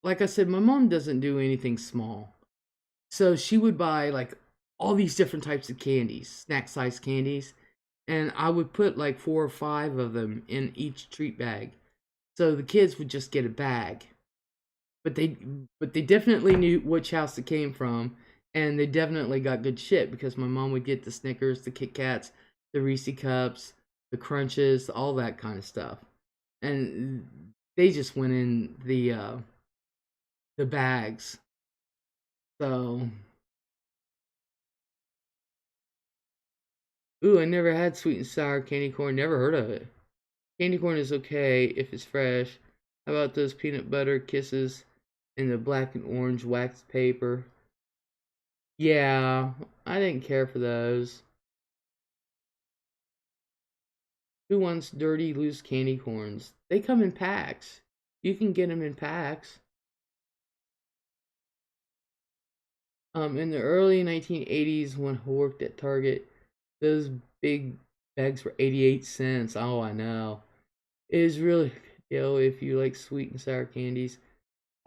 like I said, my mom doesn't do anything small. So she would buy like all these different types of candies, snack size candies, and I would put like 4 or 5 of them in each treat bag. So the kids would just get a bag. But they definitely knew which house it came from, and they definitely got good shit because my mom would get the Snickers, the Kit Kats, the Reese cups, the Crunches, all that kind of stuff. And they just went in the bags. So, ooh, I never had sweet and sour candy corn. Never heard of it. Candy corn is okay if it's fresh. How about those peanut butter kisses in the black and orange wax paper? Yeah, I didn't care for those. Who wants dirty, loose candy corns? They come in packs. You can get them in packs. In the early 1980s, when I worked at Target, those big bags were 88 cents. Oh, I know. It is really, if you like sweet and sour candies.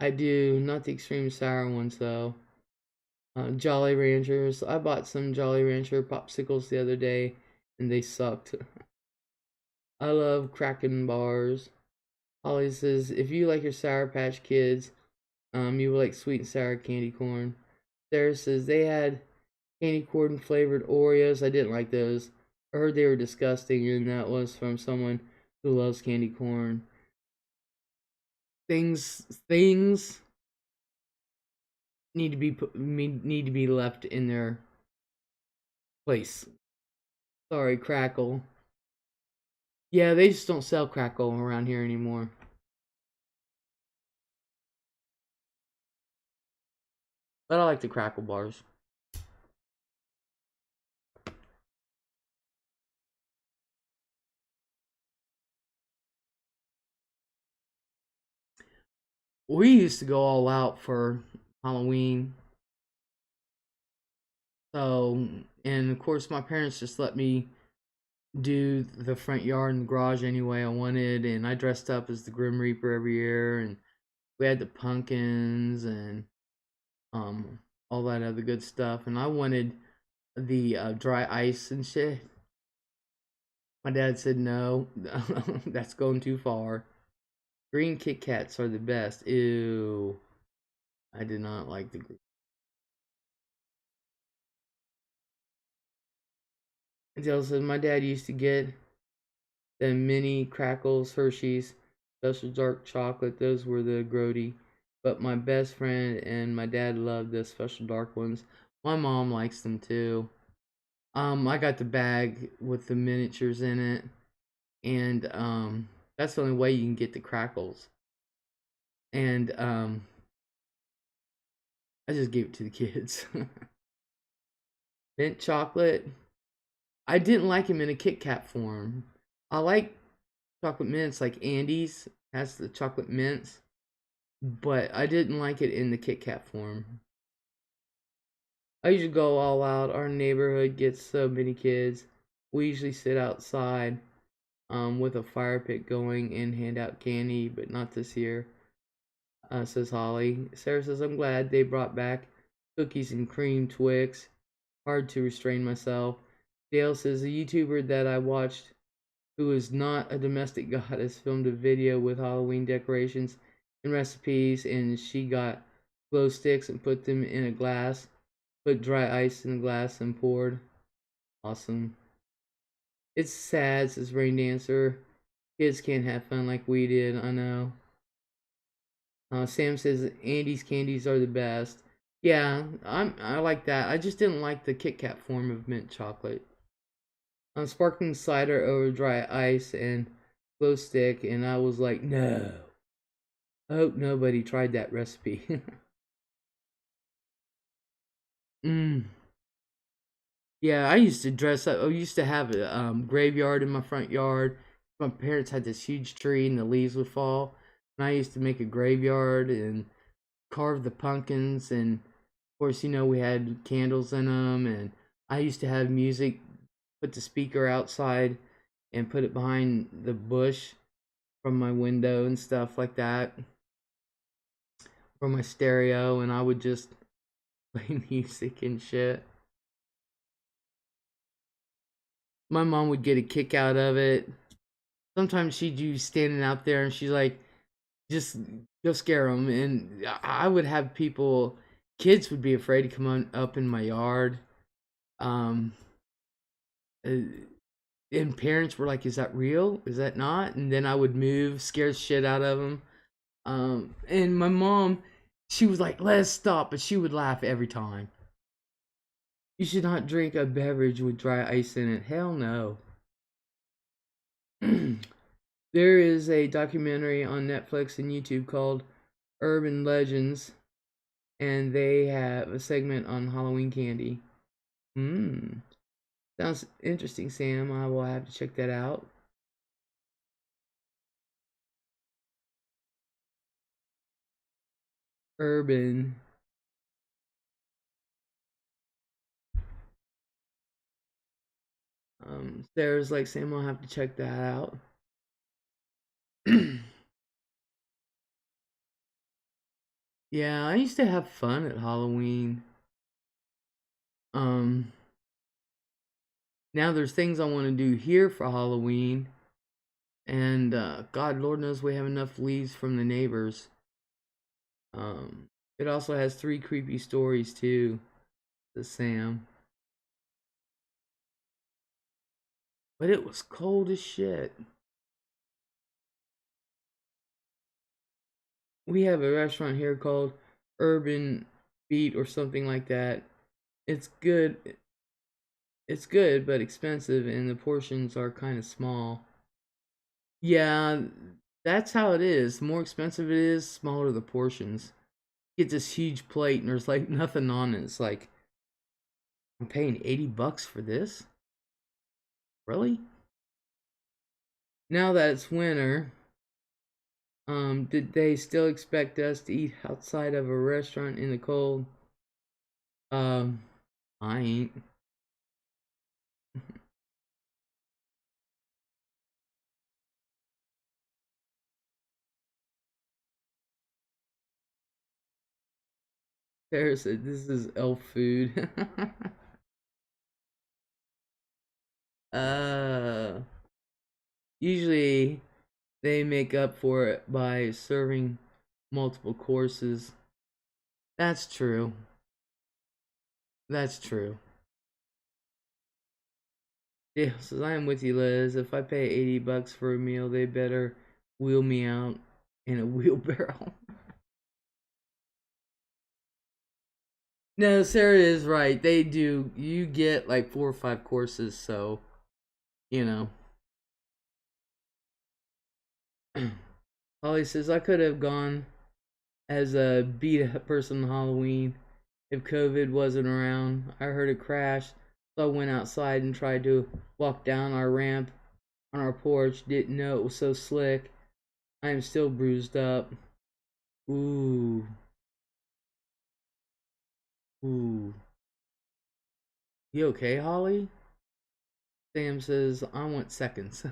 I do, not the extreme sour ones though. Jolly Ranchers. I bought some Jolly Rancher popsicles the other day, and they sucked. I love cracking bars. Holly says, if you like your Sour Patch Kids, you will like sweet and sour candy corn. Sarah says they had candy corn flavored Oreos. I didn't like those. I heard they were disgusting, and that was from someone who loves candy corn. Things need to be left in their place. Sorry, Crackle. Yeah, they just don't sell Crackle around here anymore. But I like the Crackle bars. We used to go all out for Halloween. So, and of course, my parents just let me do the front yard and the garage any way I wanted. And I dressed up as the Grim Reaper every year. And we had the pumpkins and um, all that other good stuff. And I wanted the dry ice and shit. My dad said no, that's going too far. Green Kit Kats are the best. Ew. I did not like the green. Adele says my dad used to get the mini crackles, Hershey's, special dark chocolate. Those were the grody. But my best friend and my dad loved the special dark ones. My mom likes them too. I got the bag with the miniatures in it, and that's the only way you can get the crackles. And I just gave it to the kids. Mint chocolate. I didn't like him in a Kit Kat form. I like chocolate mints, like Andy's has the chocolate mints, but I didn't like it in the Kit Kat form. I usually go all out. Our neighborhood gets so many kids. We usually sit outside with a fire pit going and hand out candy, but not this year, says Holly. Sarah says, I'm glad they brought back cookies and cream Twix. Hard to restrain myself. Dale says, a YouTuber that I watched who is not a domestic goddess filmed a video with Halloween decorations and recipes, and she got glow sticks and put them in a glass, put dry ice in the glass and poured. Awesome. It's sad, says Rain Dancer. Kids can't have fun like we did, I know. Sam says Andy's candies are the best. Yeah, I like that. I just didn't like the Kit Kat form of mint chocolate. Sparkling cider over dry ice and glow stick, and I was like, no. I hope nobody tried that recipe. mm. Yeah, I used to dress up. I used to have a graveyard in my front yard. My parents had this huge tree, and the leaves would fall. And I used to make a graveyard and carve the pumpkins. And of course, we had candles in them. And I used to have music, put the speaker outside and put it behind the bush from my window and stuff like that, from my stereo, and I would just play music and shit. My mom would get a kick out of it. Sometimes she'd be standing out there and she's like, just go scare them. And I would have kids would be afraid to come on up in my yard. Um, uh, and parents were like, is that real? Is that not? And then I would move, scare the shit out of them. And my mom, she was like, let's stop. But she would laugh every time. You should not drink a beverage with dry ice in it. Hell no. There is a documentary on Netflix and YouTube called Urban Legends, and they have a segment on Halloween candy. Hmm. Sounds interesting, Sam. I will have to check that out. Urban. Sarah's like, Sam, I'll have to check that out. Yeah, I used to have fun at Halloween. Um, Now there's things I want to do here for Halloween. And God, Lord knows we have enough leaves from the neighbors. It also has 3 creepy stories too. The Sam. But it was cold as shit. We have a restaurant here called Urban Beat or something like that. It's good. It's good, but expensive, and the portions are kind of small. Yeah, that's how it is. The more expensive it is, smaller the portions. You get this huge plate, and there's like nothing on it. It's like, I'm paying $80 for this? Really? Now that it's winter, did they still expect us to eat outside of a restaurant in the cold? Um, I ain't. Sarah said this is elf food. uh, Usually they make up for it by serving multiple courses. That's true. That's true. Yeah, says I am with you, Liz. If I pay $80 for a meal, they better wheel me out in a wheelbarrow. No, Sarah is right. They do. You get like 4 or 5 courses, so you know. Holly says I could have gone as a beat up person on Halloween if COVID wasn't around. I heard a crash, so I went outside and tried to walk down our ramp on our porch. Didn't know it was so slick. I am still bruised up. Ooh, ooh. You okay, Holly? Sam says I want seconds.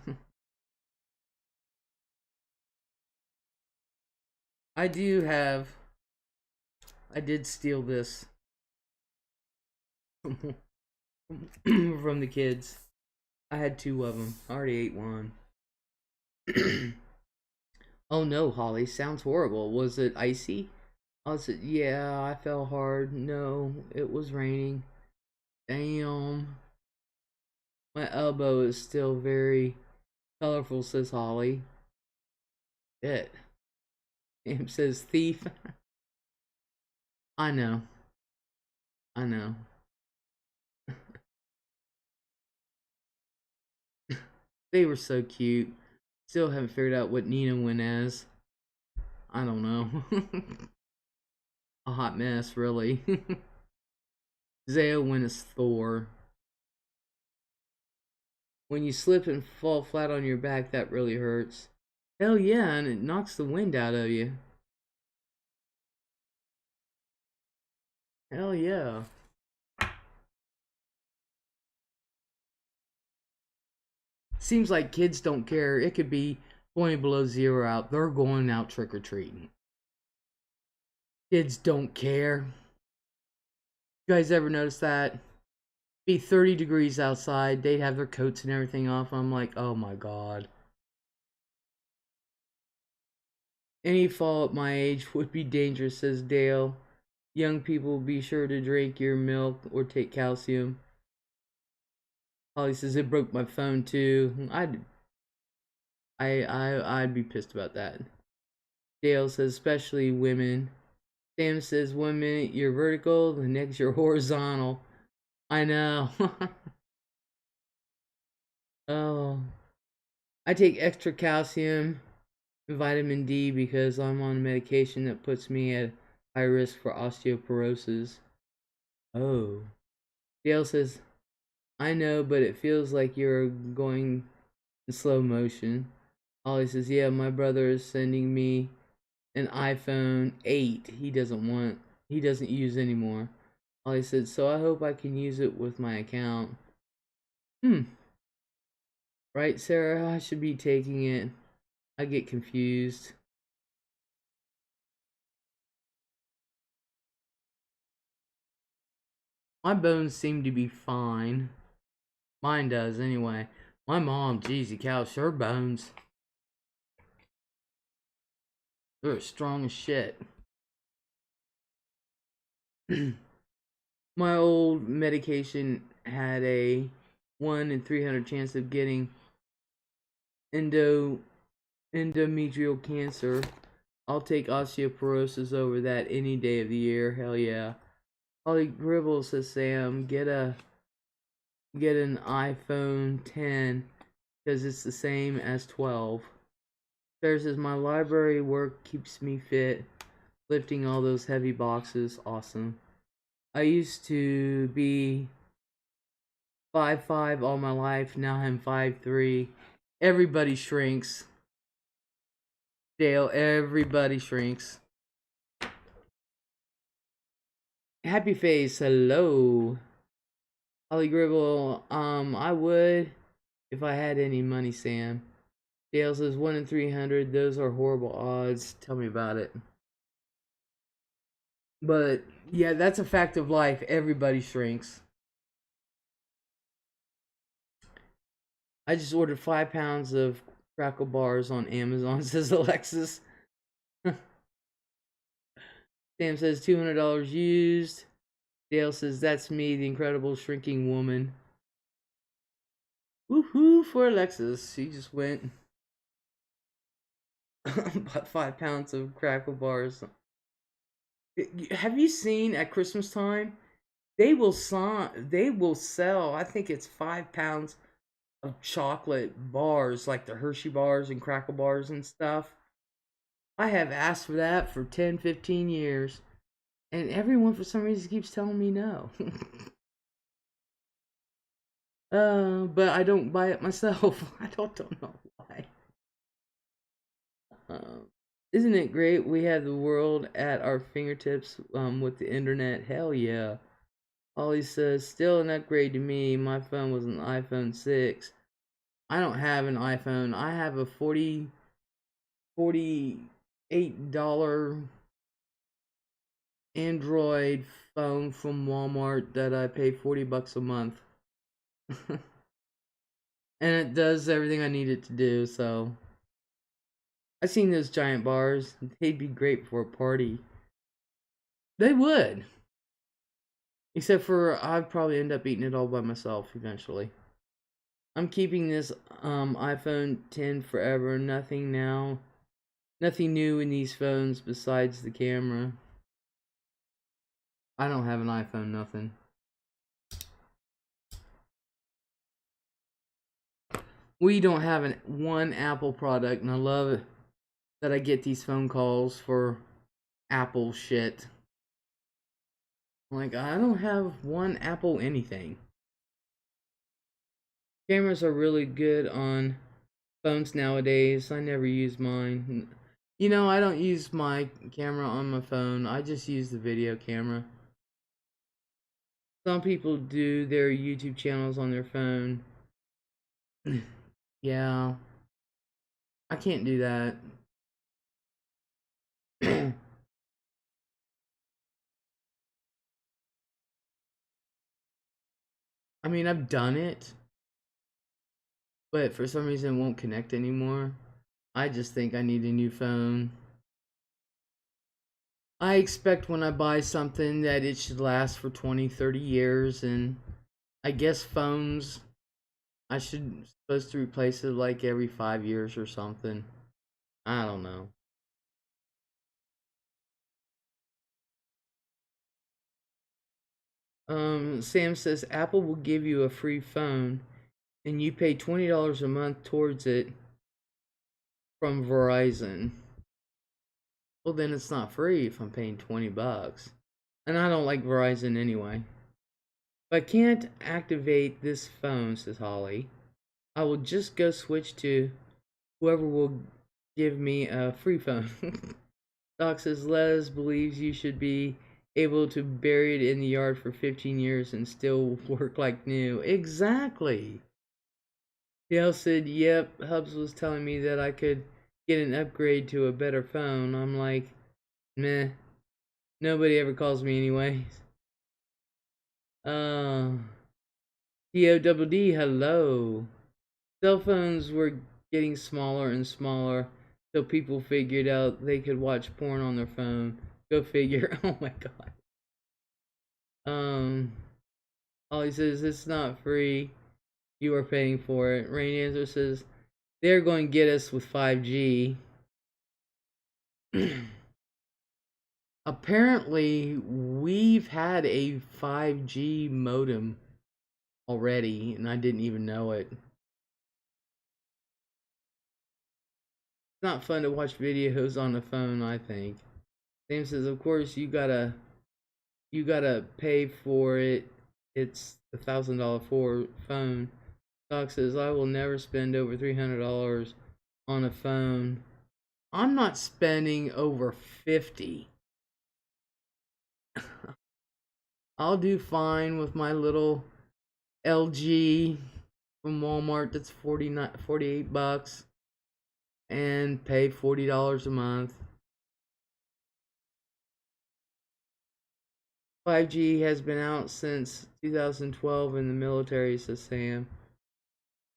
I do have. I did steal this from the kids. I had 2 of them. I already ate one. Oh no, Holly, sounds horrible. Was it icy? I said, yeah, I fell hard. No, it was raining. Damn. My elbow is still very colorful, says Holly. Shit. Sam says thief. I know. I know. They were so cute. Still haven't figured out what Nina went as. I don't know. A hot mess, really. Zaya went as Thor. When you slip and fall flat on your back, that really hurts. Hell yeah, and it knocks the wind out of you. Hell yeah. Seems like kids don't care. It could be 20 below zero out. They're going out trick or treating. Kids don't care. You guys ever notice that? Be 30 degrees outside. They'd have their coats and everything off. I'm like, oh my god. Any fall at my age would be dangerous, says Dale. Young people, be sure to drink your milk or take calcium. Holly says it broke my phone too. I'd be pissed about that. Dale says especially women. Sam says 1 minute you're vertical, the next you're horizontal. I know. Oh, I take extra calcium and vitamin D because I'm on medication that puts me at high risk for osteoporosis. Oh. Dale says, I know, but it feels like you're going in slow motion. Ollie says, yeah, my brother is sending me an iPhone 8 he doesn't use anymore. Ollie said, so I hope I can use it with my account. Right, Sarah? I should be taking it. I get confused. My bones seem to be fine. Mine does, anyway. My mom, geez, cows, her bones. They're strong as shit. My old medication had a 1 in 300 chance of getting endometrial cancer. I'll take osteoporosis over that any day of the year. Hell yeah. Holly Gribble says, Sam, get an iPhone 10 because it's the same as 12. Sarah says, my library work keeps me fit, lifting all those heavy boxes. Awesome. I used to be 5'5" all my life. Now I'm 5'3". Everybody shrinks. Dale, everybody shrinks. Happy Face, hello. Holly Gribble, I would if I had any money, Sam. Dale says 1 in 300. Those are horrible odds. Tell me about it. But yeah, that's a fact of life. Everybody shrinks. I just ordered 5 pounds of crackle bars on Amazon, says Alexis. Sam says $200 used. Dale says that's me, the incredible shrinking woman. Woohoo for Alexis. She just went bought 5 pounds of crackle bars. Have you seen at Christmas time? They will sell, I think it's 5 pounds of chocolate bars, like the Hershey bars and crackle bars and stuff. I have asked for that for 10, 15 years. And everyone, for some reason, keeps telling me no. But I don't buy it myself. I don't know why. Isn't it great we have the world at our fingertips with the internet? Hell yeah. Ollie says, still an upgrade to me. My phone was an iPhone 6. I don't have an iPhone. I have a $48 Android phone from Walmart that I pay $40 a month. And it does everything I need it to do, so. I've seen those giant bars. They'd be great for a party. They would. Except for I'd probably end up eating it all by myself eventually. I'm keeping this iPhone 10 forever. Nothing new in these phones besides the camera. I don't have an iPhone, nothing. We don't have one Apple product, and I love it that I get these phone calls for Apple shit. Like, I don't have one Apple anything. Cameras are really good on phones nowadays. I never use mine. You know, I don't use my camera on my phone. I just use the video camera. Some people do their YouTube channels on their phone. Yeah. I can't do that. I mean, I've done it, but for some reason it won't connect anymore. I just think I need a new phone. I expect when I buy something that it should last for 20, 30 years, and I guess phones, I should supposed to replace it like every 5 years or something. I don't know. Sam says Apple will give you a free phone and you pay $20 a month towards it from Verizon. Well, then it's not free if I'm paying $20. And I don't like Verizon anyway. If I can't activate this phone, says Holly, I will just go switch to whoever will give me a free phone. Doc says Les believes you should be able to bury it in the yard for 15 years and still work like new. Exactly. Dale said, yep, Hubs was telling me that I could get an upgrade to a better phone. I'm like, meh. Nobody ever calls me anyways. DODD, hello. Cell phones were getting smaller and smaller. So people figured out they could watch porn on their phone. Go figure. Oh my god. Um, Ollie says it's not free. You are paying for it. Rain Answer says they're going to get us with 5G. Apparently, we've had a 5G modem already, and I didn't even know it. It's not fun to watch videos on the phone, I think. Sam says, of course, you gotta pay for it. It's $1,000 for phone. Doc says, I will never spend over $300 on a phone. I'm not spending over 50. I'll do fine with my little LG from Walmart that's 48 bucks and pay $40 a month. 5G has been out since 2012 in the military, says Sam.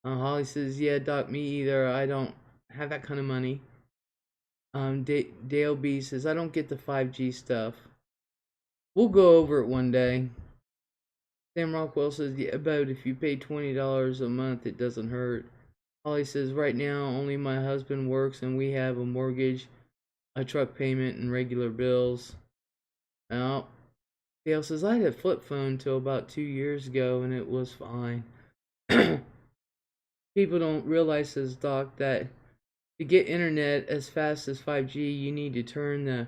Holly says, yeah, Doc, me either. I don't have that kind of money. Dale B says, I don't get the 5G stuff. We'll go over it one day. Sam Rockwell says, yeah, about if you pay $20 a month, it doesn't hurt. Holly says, right now, only my husband works and we have a mortgage, a truck payment, and regular bills. Now, Dale says, I had a flip phone till about 2 years ago and it was fine. People don't realize, says Doc, that to get internet as fast as 5G, you need to turn the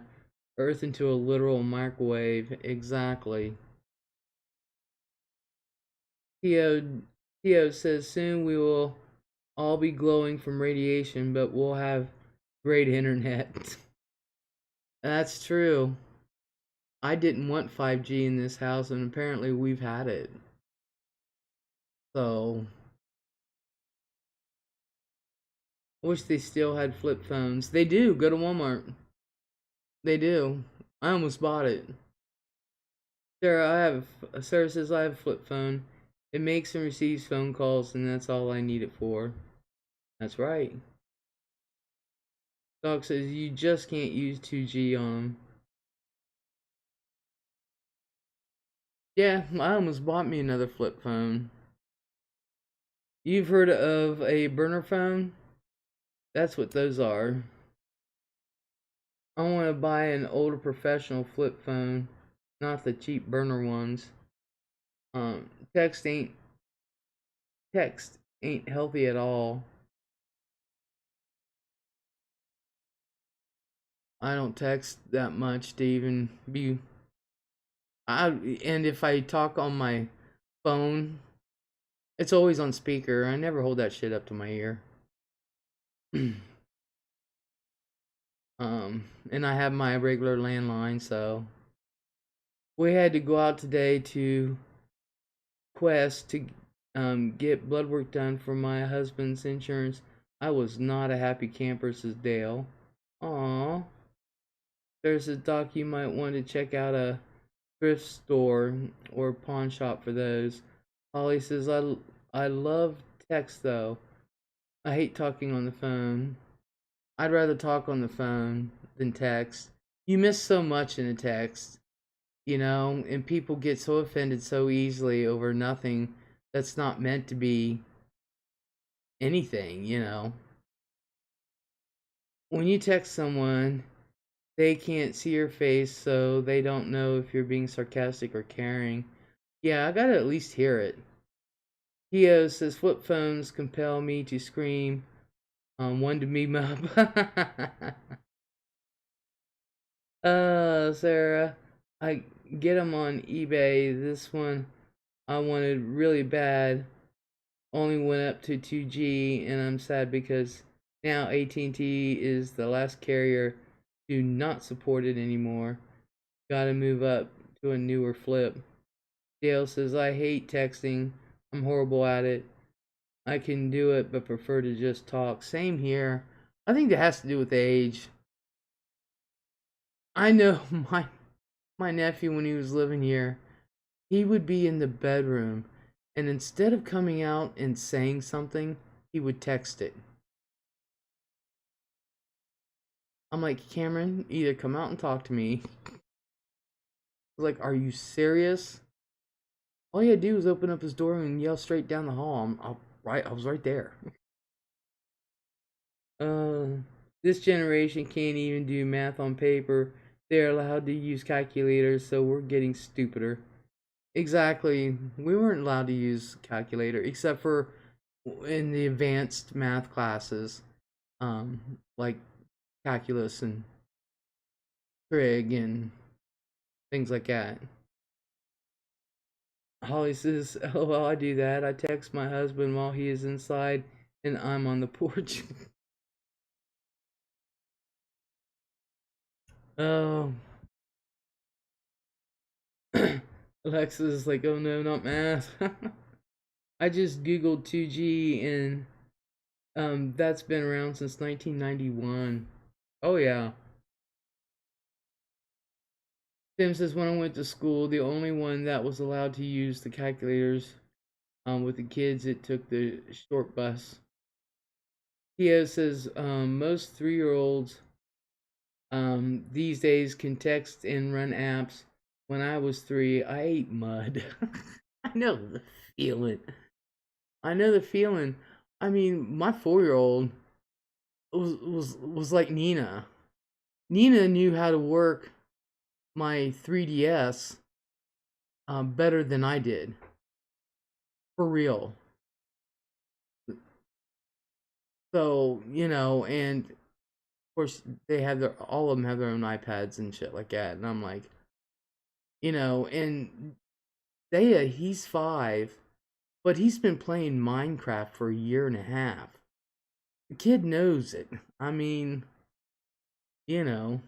Earth into a literal microwave. Exactly. Theo says, soon we will all be glowing from radiation, but we'll have great internet. That's true. I didn't want 5G in this house, and apparently we've had it. So, I wish they still had flip phones. They do. Go to Walmart. They do. I almost bought it. Sarah says I have a flip phone. It makes and receives phone calls, and that's all I need it for. That's right. Doc says you just can't use 2G on them. Yeah, I almost bought me another flip phone. You've heard of a burner phone? That's what those are. I want to buy an older professional flip phone, not the cheap burner ones. Um, text ain't text ain't healthy at all. I don't text that much to even be. And if I talk on my phone, it's always on speaker. I never hold that shit up to my ear. And I have my regular landline, so we had to go out today to Quest to get blood work done for my husband's insurance. I was not a happy camper, says Dale. Aww. There's a Doc, you might want to check out a thrift store or pawn shop for those. Holly says, I love text though. I hate talking on the phone. I'd rather talk on the phone than text. You miss so much in a text, and people get so offended so easily over nothing that's not meant to be anything. When you text someone, they can't see your face, so they don't know if you're being sarcastic or caring. Yeah, I gotta at least hear it. Theo says, flip phones compel me to scream. One to meme up. Sarah, I get them on eBay. This one I wanted really bad. Only went up to 2G, and I'm sad because now AT&T is the last carrier to not support it anymore. Gotta move up to a newer flip. Dale says, I hate texting. I'm horrible at it. I can do it, but prefer to just talk. Same here. I think that has to do with age. I know my nephew, when he was living here, he would be in the bedroom, and instead of coming out and saying something, he would text it. I'm like, Cameron, either come out and talk to me. Like, are you serious? All he had to do was open up his door and yell straight down the hall. I was right there. Uh, this generation can't even do math on paper. They're allowed to use calculators, so we're getting stupider. Exactly. We weren't allowed to use calculator except for in the advanced math classes, like calculus and trig and things like that. Holly says, "Oh, well, I do that. I text my husband while he is inside and I'm on the porch." Oh, Alexa's like, "Oh no, not math." I just googled 2G and that's been around since 1991. Oh yeah. Tim says when I went to school, the only one that was allowed to use the calculators with the kids, it took the short bus. Theo says most 3-year-olds these days can text and run apps. When I was 3, I ate mud. I know the feeling. I know the feeling. I mean, my 4-year-old was like Nina. Nina knew how to work my 3DS better than I did. For real. So, and of course they have all of them have their own iPads and shit like that. And I'm like, and Thea, he's 5, but he's been playing Minecraft for a year and a half. The kid knows it. I mean, you know.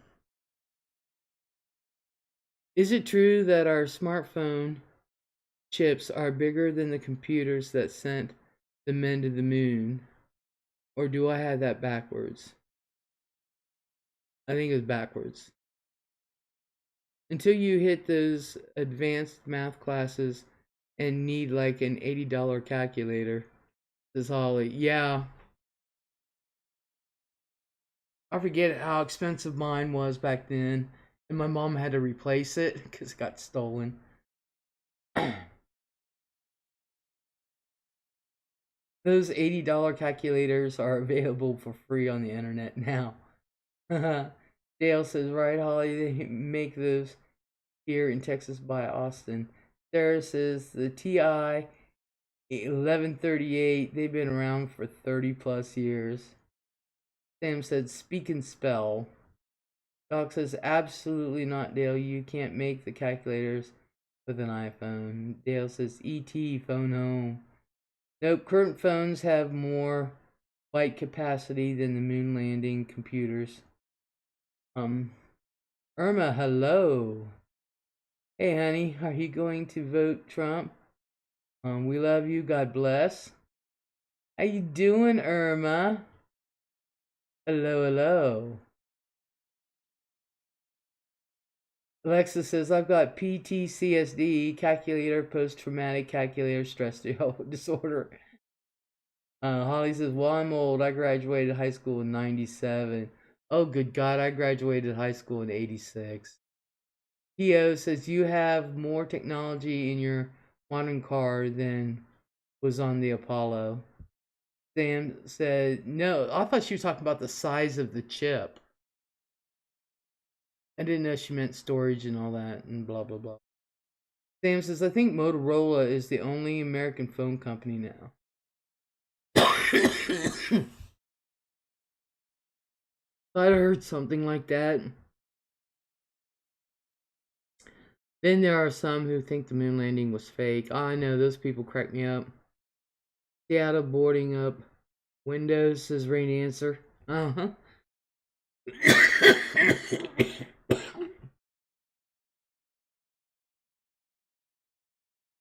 Is it true that our smartphone chips are bigger than the computers that sent the men to the moon? Or do I have that backwards? I think it's backwards. Until you hit those advanced math classes and need like an $80 calculator, says Holly. Yeah. I forget how expensive mine was back then, and my mom had to replace it because it got stolen. Those $80 calculators are available for free on the internet now. Dale says, right, Holly, they make those here in Texas by Austin. Sarah says, the TI 1138, they've been around for 30 plus years. Sam said, speak and spell. Doc says, absolutely not, Dale. You can't make the calculators with an iPhone. Dale says, ET, phone home. Nope, current phones have more byte capacity than the moon landing computers. Irma, hello. Hey, honey, are you going to vote Trump? We love you. God bless. How you doing, Irma? Hello, hello. Alexa says, I've got PTCSD, calculator, post-traumatic calculator stress disorder. Holly says, well, I'm old. I graduated high school in 97. Oh, good God, I graduated high school in 86. Theo says, you have more technology in your modern car than was on the Apollo. Sam said, no, I thought she was talking about the size of the chip. I didn't know she meant storage and all that and blah, blah, blah. Sam says, I think Motorola is the only American phone company now. I'd heard something like that. Then there are some who think the moon landing was fake. Oh, I know, those people crack me up. Seattle boarding up windows, says Rain Answer. Uh-huh.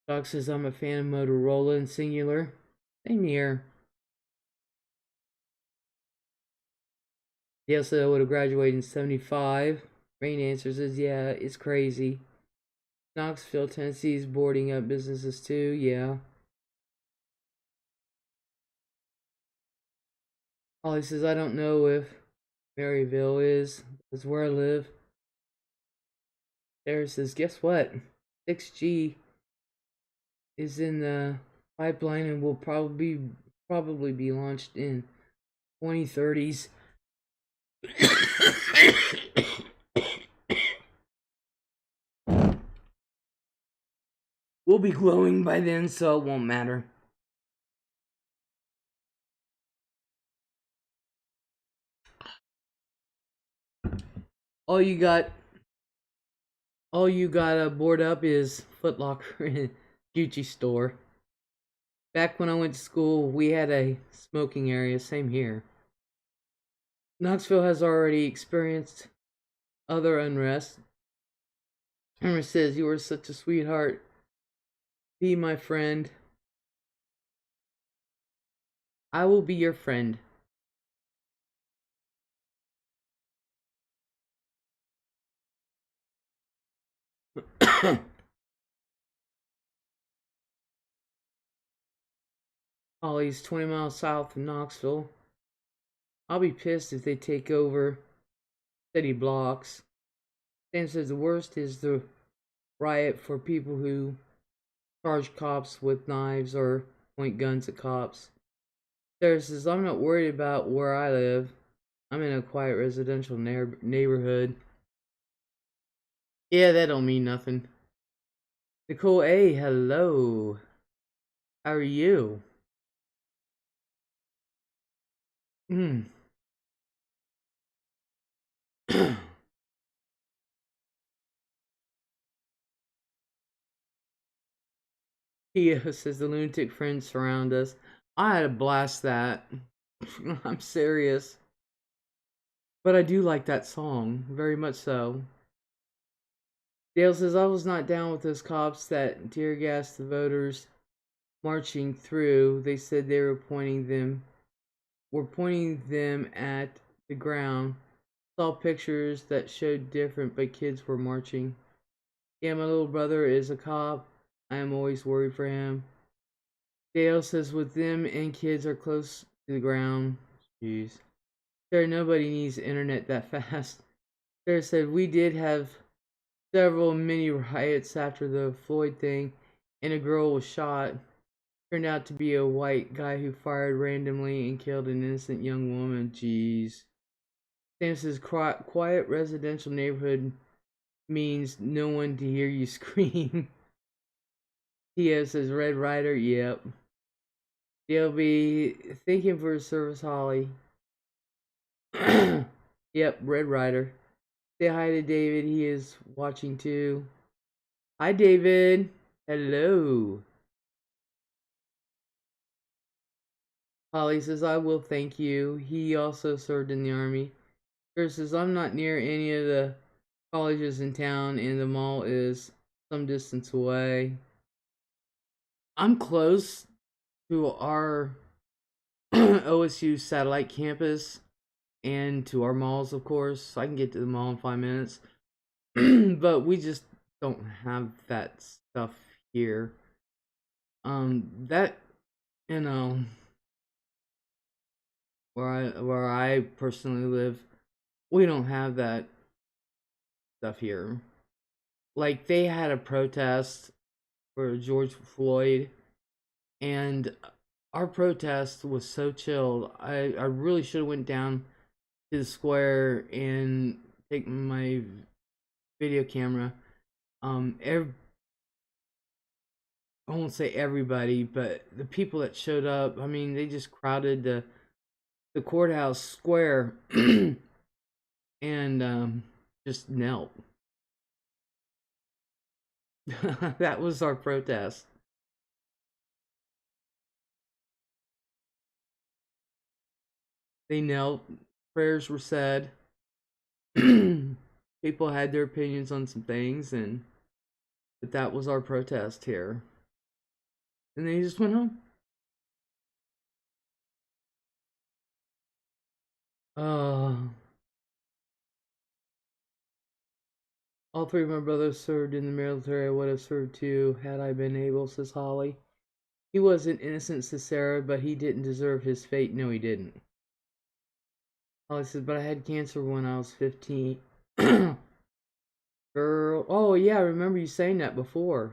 Doc says, I'm a fan of Motorola and Singular. Same here. Dale said I would have graduated in 75. Rain Answer says, yeah, it's crazy. Knoxville, Tennessee is boarding up businesses too, yeah. Holly says, I don't know if Maryville is where I live. There says, guess what? 6G is in the pipeline and will probably be launched in 2030s. We'll be glowing by then, so it won't matter. All you got board up is Foot Locker and Gucci store. Back when I went to school, we had a smoking area. Same here. Knoxville has already experienced other unrest. Hammer says, "You are such a sweetheart. Be my friend. I will be your friend." Ollie's 20 miles south of Knoxville. I'll be pissed if they take over city blocks. Sam says the worst is the riot for people who charge cops with knives or point guns at cops. Sarah says, I'm not worried about where I live. I'm in a quiet residential neighborhood. Yeah, that don't mean nothing. Nicole A, hello. How are you? Tia says the lunatic friends surround us. I had a blast that. I'm serious. But I do like that song, very much so. Dale says, I was not down with those cops that tear gassed the voters marching through. They said they were pointing them at the ground. Saw pictures that showed different, but kids were marching. Yeah, my little brother is a cop. I am always worried for him. Dale says, with them and kids are close to the ground. Jeez. Sarah, nobody needs internet that fast. Sarah said, we did have several mini riots after the Floyd thing, and a girl was shot. Turned out to be a white guy who fired randomly and killed an innocent young woman. Jeez. Sam says, quiet residential neighborhood means no one to hear you scream. Tia says, Red Rider, yep. They'll be thinking for a service, Holly. Yep, Red Rider. Say hi to David, he is watching too. Hi, David. Hello. Holly says, I will thank you. He also served in the army. Chris says, I'm not near any of the colleges in town, and the mall is some distance away. I'm close to our OSU satellite campus and to our malls, of course. So I can get to the mall in 5 minutes. But we just don't have that stuff here. That, you know, where I personally live, we don't have that stuff here. Like, they had a protest for George Floyd, and our protest was so chilled. I really should have went down to the square and take my video camera. I won't say everybody, but the people that showed up, I mean, they just crowded the courthouse square and just knelt. That was our protest. They knelt, prayers were said. People had their opinions on some things, but that was our protest here. And they just went home. All three of my brothers served in the military. I would have served too had I been able, says Holly. He wasn't innocent, says Sarah, but he didn't deserve his fate. No, he didn't. Holly says, but I had cancer when I was 15. Girl. Oh, yeah, I remember you saying that before.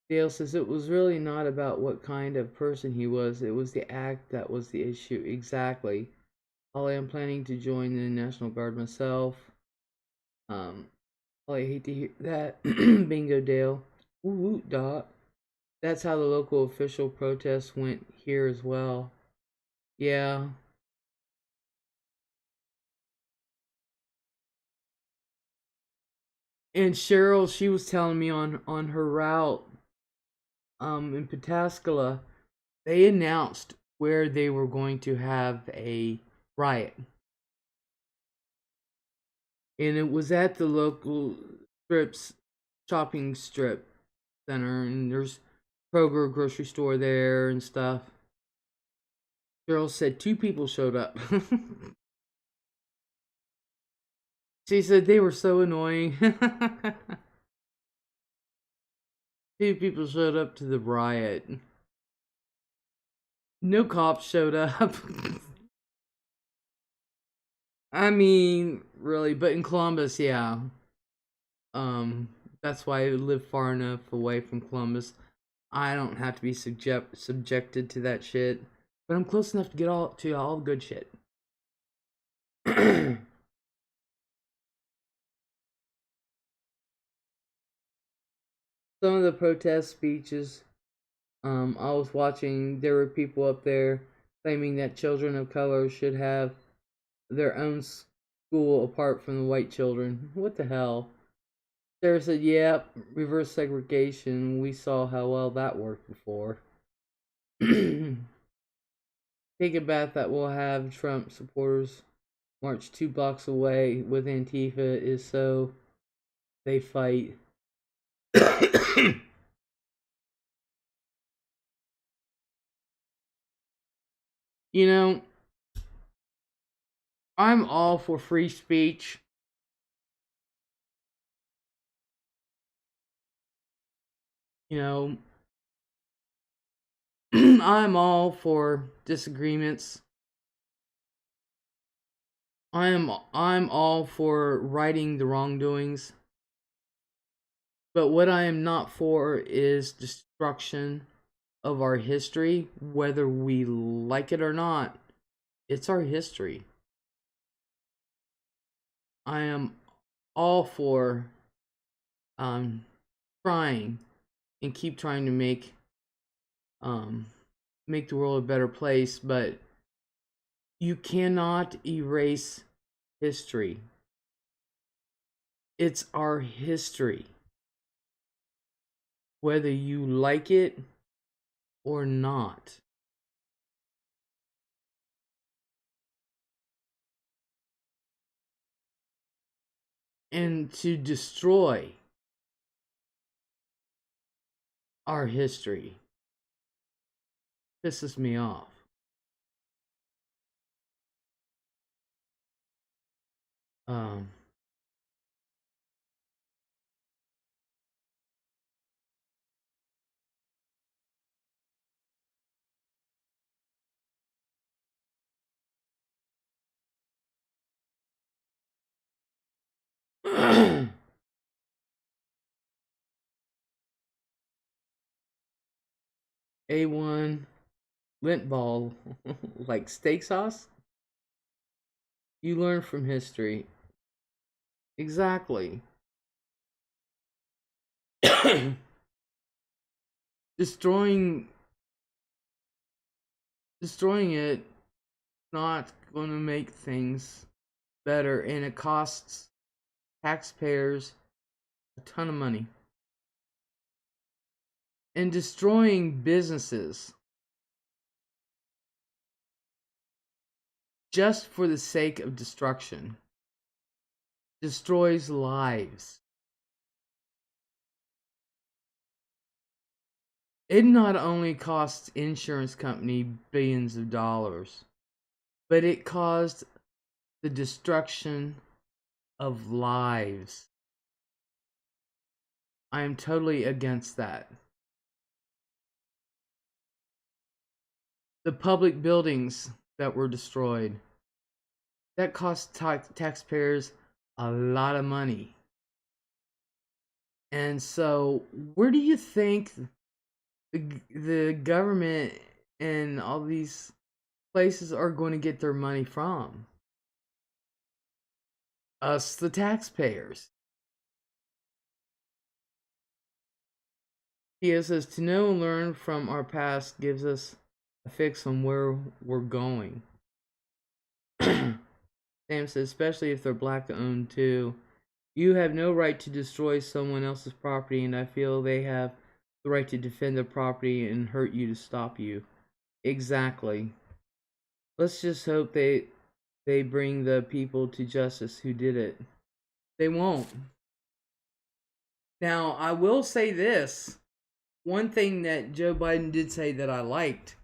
Dale says it was really not about what kind of person he was. It was the act that was the issue. Exactly. Holly, I'm planning to join the National Guard myself. Holly, I hate to hear that. Bingo, Dale. Ooh, Dot. That's how the local official protest went here as well. Yeah. And Cheryl, she was telling me on her route in Pataskala, they announced where they were going to have a riot. And it was at the local shopping strip center, and there's Kroger grocery store there and stuff. Cheryl said 2 people showed up. She said they were so annoying. 2 people showed up to the riot. No cops showed up. I mean, really, but in Columbus, yeah. Um, that's why I live far enough away from Columbus. I don't have to be subjected to that shit. But I'm close enough to get all good shit. Some of the protest speeches I was watching, there were people up there claiming that children of color should have their own school apart from the white children. What the hell? Sarah said, "Yep, yeah, reverse segregation. We saw how well that worked before." Take a bet that we'll have Trump supporters march 2 blocks away with Antifa is so they fight. You know, I'm all for free speech. You know, I'm all for disagreements. I'm all for righting the wrongdoings. But what I am not for is destruction of our history, whether we like it or not. It's our history. I am all for trying and keep trying to make the world a better place, but you cannot erase history. It's our history. Whether you like it or not. And to destroy our history pisses me off. Um, A1 lint ball like steak sauce. You learn from history. Exactly. destroying destroying it not going to make things better, and it costs taxpayers a ton of money. And destroying businesses just for the sake of destruction destroys lives. It not only costs insurance company billions of dollars, but it caused the destruction of lives. I am totally against that. The public buildings that were destroyed, That costs taxpayers a lot of money. And so, where do you think the government and all these places are going to get their money from? Us, the taxpayers. He says to know and learn from our past gives us a fix on where we're going. Sam says, especially if they're black owned too. You have no right to destroy someone else's property, and I feel they have the right to defend their property and hurt you to stop you. Exactly. Let's just hope they bring the people to justice who did it. They won't. Now, I will say this. One thing that Joe Biden did say that I liked,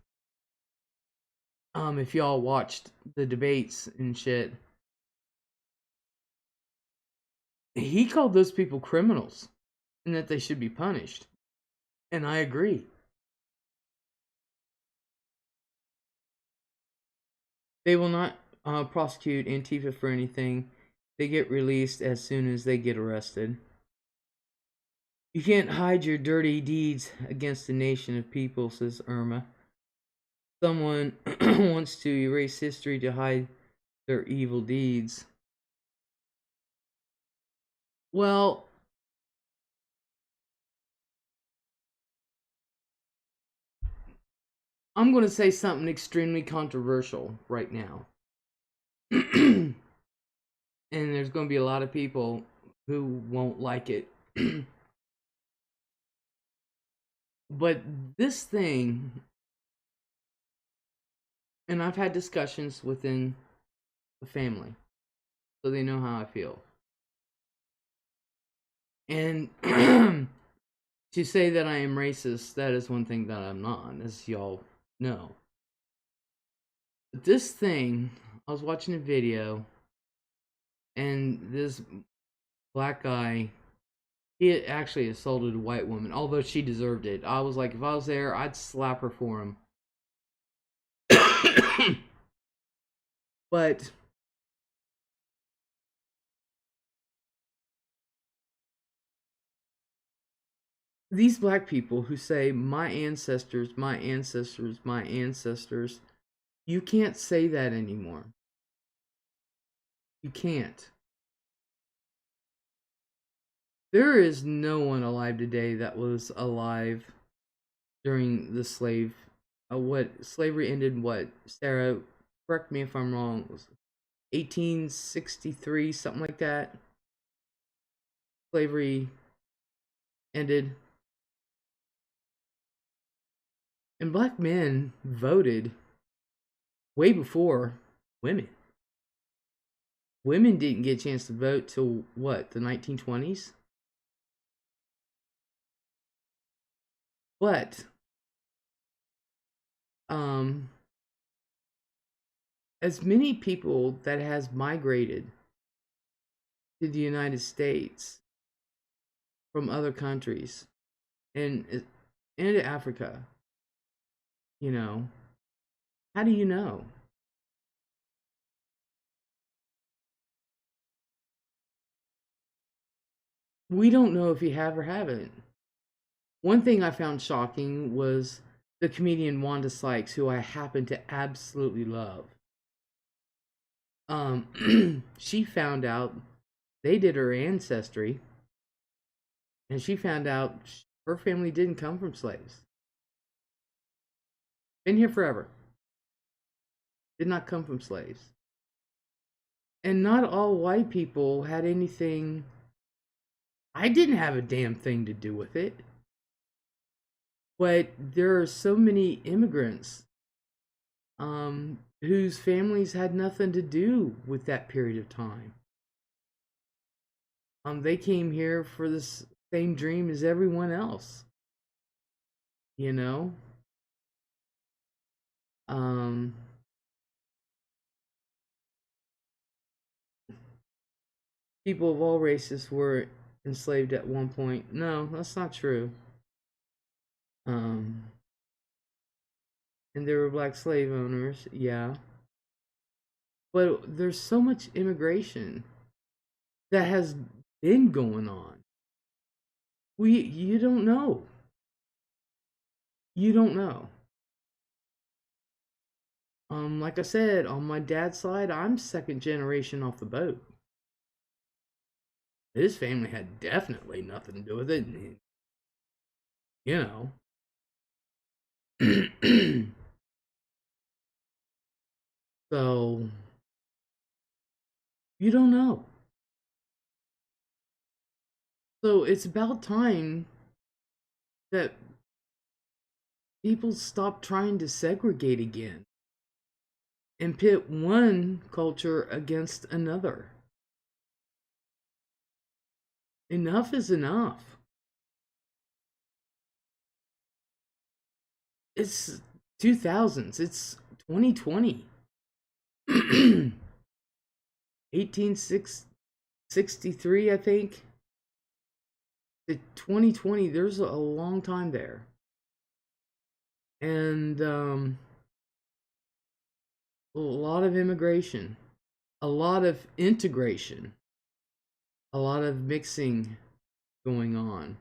if y'all watched the debates and shit, he called those people criminals and that they should be punished. And I agree. They will not prosecute Antifa for anything. They get released as soon as they get arrested. You can't hide your dirty deeds against a nation of people, says Irma. Someone wants to erase history to hide their evil deeds. Well, I'm going to say something extremely controversial right now. And there's going to be a lot of people who won't like it. But this thing, and I've had discussions within the family, so they know how I feel. And to say that I am racist, that is one thing that I'm not, as y'all know. But this thing, I was watching a video, and this black guy, he actually assaulted a white woman, although she deserved it. I was like, if I was there, I'd slap her for him. But these black people who say, my ancestors, my ancestors, my ancestors, you can't say that anymore. You can't. There is no one alive today that was alive during the what slavery ended. What, Sarah? Correct me if I'm wrong. It was 1863, something like that. Slavery ended, and black men voted way before women. Women didn't get a chance to vote till what, the 1920s? But as many people that has migrated to the United States from other countries and into Africa, you know, how do you know? We don't know if you have or haven't. One thing I found shocking was the comedian Wanda Sykes, who I happen to absolutely love. She found out they did her ancestry, and she found out her family didn't come from slaves. Been here forever. Did not come from slaves. And not all white people had anything. I didn't have a damn thing to do with it. But there are so many immigrants whose families had nothing to do with that period of time. They came here for the same dream as everyone else. You know? People of all races were enslaved at one point. No, that's not true. And there were black slave owners, yeah. But there's so much immigration that has been going on. You don't know. You don't know. Like I said, on my dad's side, I'm second generation off the boat. His family had definitely nothing to do with it. You know. So you don't know. So it's about time that people stop trying to segregate again and pit one culture against another. Enough is enough. It's 2000s. It's 2020. 1863, I think. The 2020, there's a long time there. And a lot of immigration, a lot of integration, a lot of mixing going on.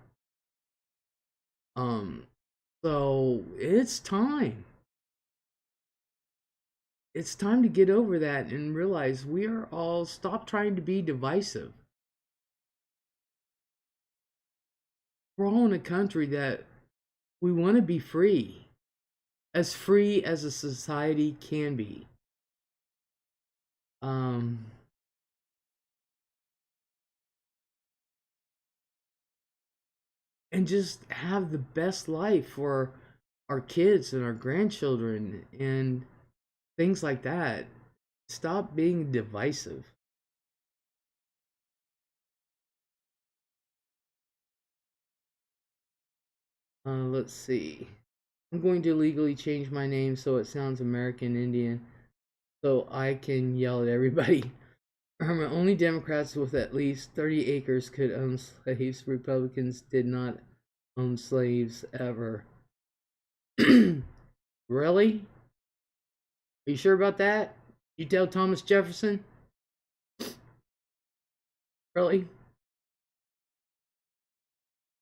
Um, so it's time. It's time to get over that and realize we are all stop trying to be divisive. We're all in a country that we want to be free as a society can be. Um, and just have the best life for our kids and our grandchildren and things like that. Stop being divisive. Let's see. I'm going to legally change my name so it sounds American Indian so I can yell at everybody. Only Democrats with at least 30 acres could own slaves. Republicans did not own slaves ever. Really? Are you sure about that? You tell Thomas Jefferson? Really?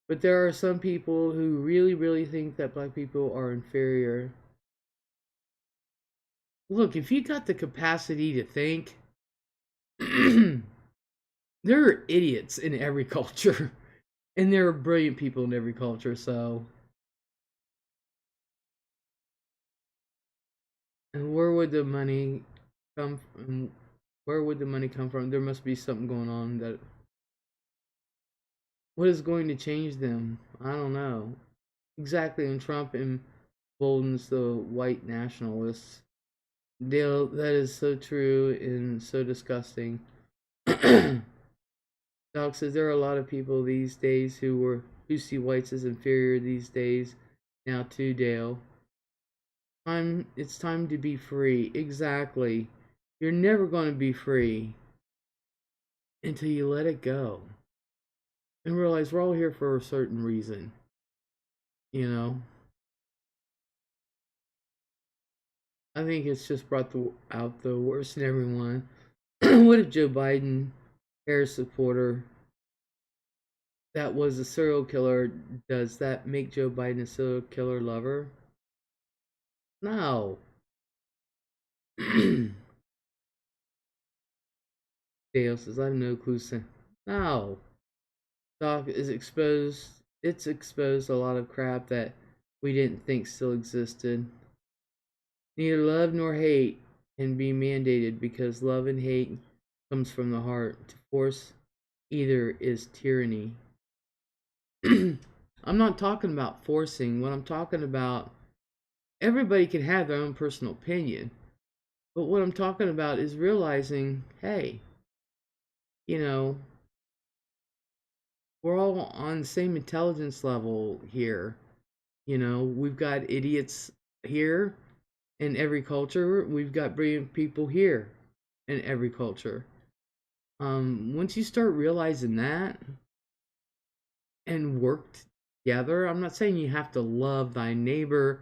But there are some people who really, really think that black people are inferior. Look, if you got the capacity to think, there are idiots in every culture, and there are brilliant people in every culture. So, and where would the money come from? Where would the money come from? There must be something going on that. What is going to change them? I don't know. Exactly, and Trump emboldens the white nationalists. Dale, that is so true and so disgusting. Doc says there are a lot of people these days who see whites as inferior these days. Now too, Dale. It's time to be free. Exactly. You're never going to be free until you let it go and realize we're all here for a certain reason. You know, I think it's just brought out the worst in everyone. What if Joe Biden, Harris supporter, that was a serial killer? Does that make Joe Biden a serial killer lover? No. Dale says, I have no clue. No. Doc is exposed. It's exposed a lot of crap that we didn't think still existed. Neither love nor hate can be mandated because love and hate comes from the heart. To force either is tyranny. I'm not talking about forcing. What I'm talking about, everybody can have their own personal opinion. But what I'm talking about is realizing, hey, you know, we're all on the same intelligence level here. You know, we've got idiots here in every culture. We've got brilliant people here in every culture. Once you start realizing that and work together, I'm not saying you have to love thy neighbor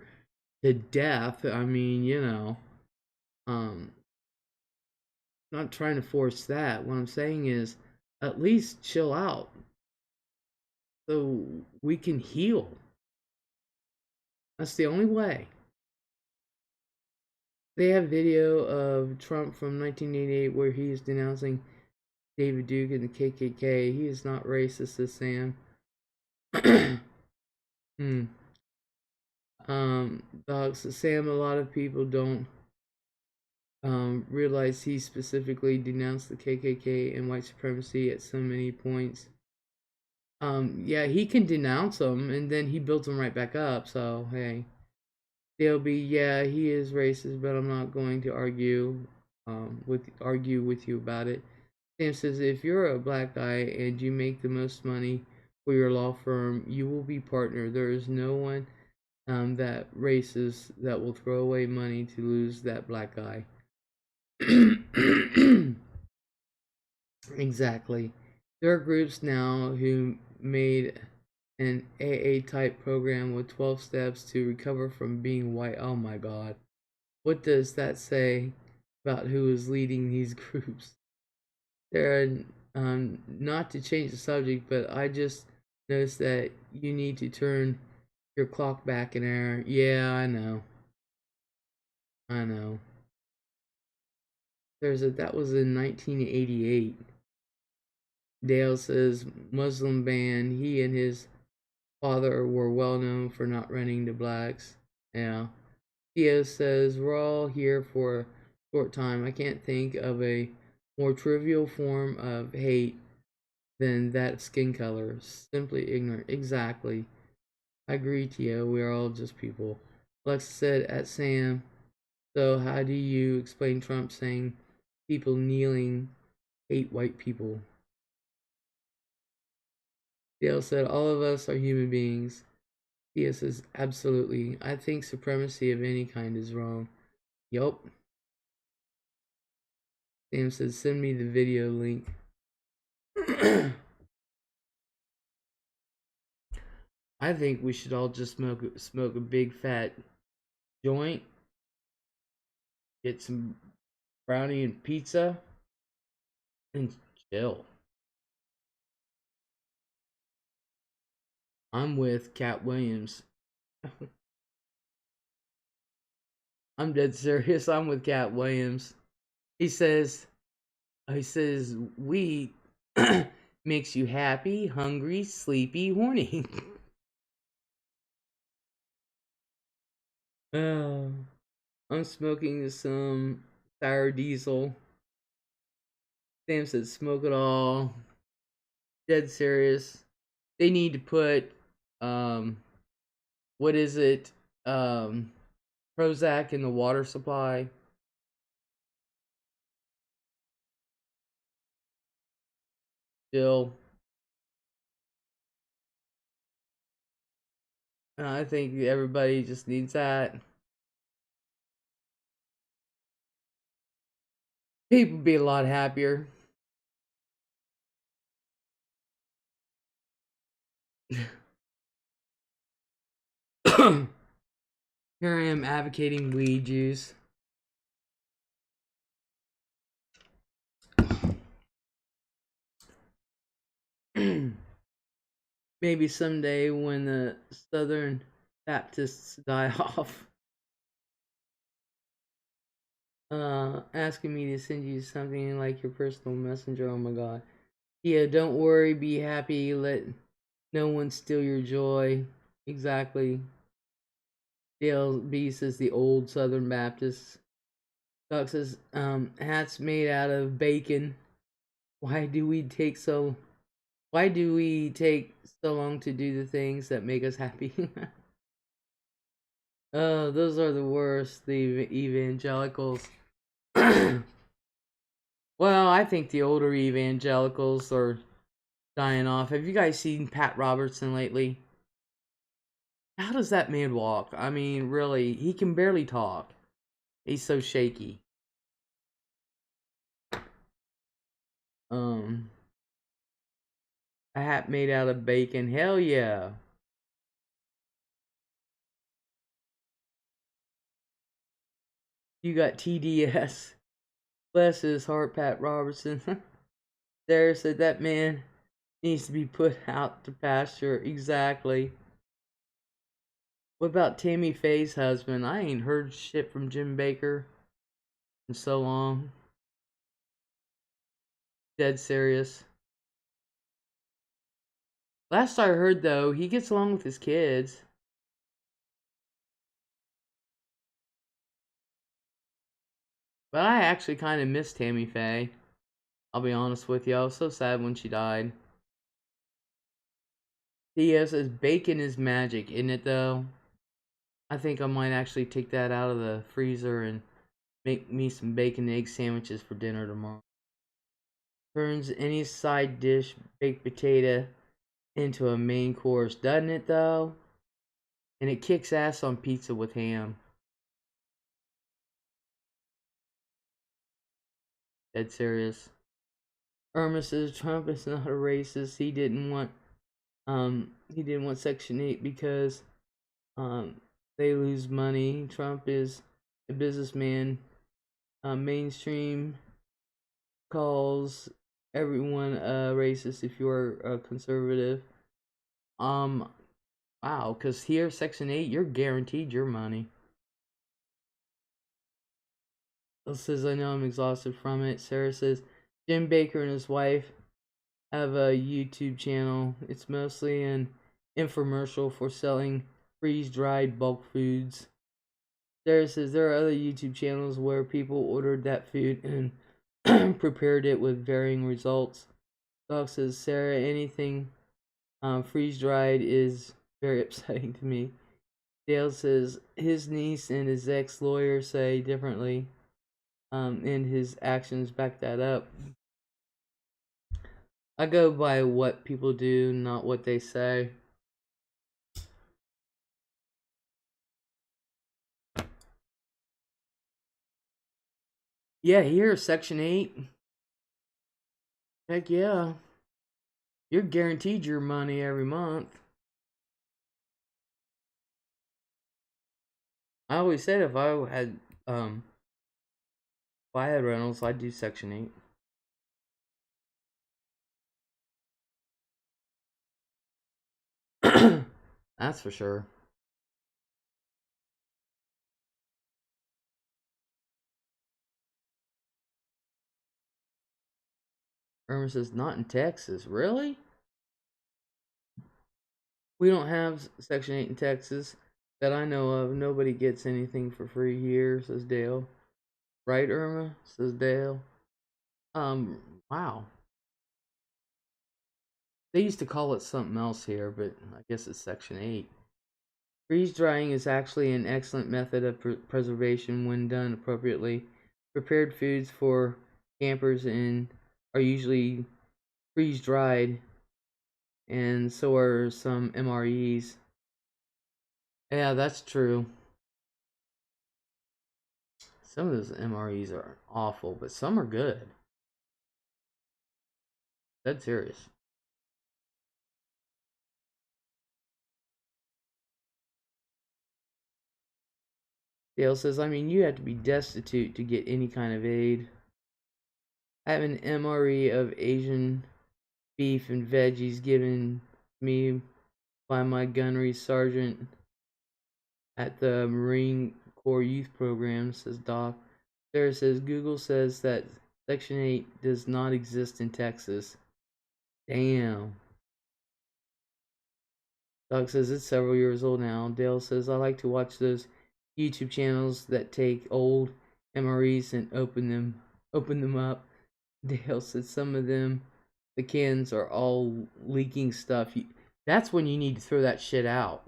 to death. I mean, um, not trying to force that. What I'm saying is, at least chill out so we can heal. That's the only way. They have video of Trump from 1988 where he is denouncing David Duke and the KKK. He is not racist, says Sam. hmm. Dogs, Sam, a lot of people don't realize he specifically denounced the KKK and white supremacy at so many points. Yeah, he can denounce them, and then he builds them right back up, so, hey. They'll be, yeah, he is racist, but I'm not going to argue with you about it. Sam says, if you're a black guy and you make the most money for your law firm, you will be partner. There is no one that racist that will throw away money to lose that black guy. Exactly. There are groups now who made an AA type program with 12 steps to recover from being white. Oh my god. What does that say about who is leading these groups? There are, not to change the subject, but I just noticed that you need to turn your clock back an hour. Yeah, I know. I know. That was in 1988. Dale says Muslim ban. He and his father were well known for not running to blacks. Yeah. Theo says we're all here for a short time. I can't think of a more trivial form of hate than that skin color. Simply ignorant. Exactly. I agree, Theo. We are all just people. Lex said at Sam, so how do you explain Trump saying people kneeling hate white people? Dale said all of us are human beings. Theo says absolutely. I think supremacy of any kind is wrong. Yup. Sam says send me the video link. I think we should all just smoke a big fat joint, get some brownie and pizza, and chill. I'm with Cat Williams. I'm dead serious. I'm with Cat Williams. He says weed makes you happy, hungry, sleepy, horny. I'm smoking some sour diesel. Sam said smoke it all. Dead serious. They need to put what is it? Prozac in the water supply. Still, I think everybody just needs that. People be a lot happier. Here I am advocating weed juice. Maybe someday when the Southern Baptists die off, asking me to send you something like your personal messenger. Oh my god. Yeah, don't worry, be happy, let no one steal your joy. Exactly. Dale B says the old Southern Baptists. Doc says, hats made out of bacon. Why do we take so long to do the things that make us happy? Oh, those are the worst, the evangelicals. Well, I think the older evangelicals are dying off. Have you guys seen Pat Robertson lately? How does that man walk? I mean, really, he can barely talk. He's so shaky. A hat made out of bacon. Hell yeah. You got TDS. Bless his heart, Pat Robertson. Sarah said that man needs to be put out to pasture. Exactly. What about Tammy Faye's husband? I ain't heard shit from Jim Baker in so long. Dead serious. Last I heard, though, he gets along with his kids. But I actually kind of miss Tammy Faye. I'll be honest with you. I was so sad when she died. Theo says bacon is magic, isn't it, though? I think I might actually take that out of the freezer and make me some bacon and egg sandwiches for dinner tomorrow. Turns any side dish, baked potato, into a main course, doesn't it, though? And it kicks ass on pizza with ham. Dead serious. Irma says Trump is not a racist. He didn't want Section 8 because they lose money. Trump is a businessman. Mainstream calls everyone a racist if you're a conservative. Wow, because here, Section 8, you're guaranteed your money. Bill says, I know I'm exhausted from it. Sarah says, Jim Baker and his wife have a YouTube channel. It's mostly an infomercial for selling freeze-dried bulk foods. Sarah says, there are other YouTube channels where people ordered that food and prepared it with varying results. Doc says, Sarah, anything freeze-dried is very upsetting to me. Dale says, his niece and his ex-lawyer say differently. And his actions back that up. I go by what people do, not what they say. Yeah, here, Section 8. Heck yeah. You're guaranteed your money every month. I always said if I had rentals, I'd do Section 8. That's for sure. Irma says, not in Texas. Really? We don't have Section 8 in Texas that I know of. Nobody gets anything for free here, says Dale. Right, Irma? Says Dale. Wow. They used to call it something else here, but I guess it's Section 8. Freeze drying is actually an excellent method of preservation when done appropriately. Prepared foods for campers are usually freeze dried, and so are some MREs. Yeah, that's true. Some of those MREs are awful, but some are good. That's serious. Dale says, I mean, you have to be destitute to get any kind of aid. I have an MRE of Asian beef and veggies given me by my gunnery sergeant at the Marine Corps Youth Program, says Doc. Sarah says, Google says that Section 8 does not exist in Texas. Damn. Doc says it's several years old now. Dale says, I like to watch those YouTube channels that take old MREs and open them up. Dale says some of them, the cans are all leaking stuff. That's when you need to throw that shit out.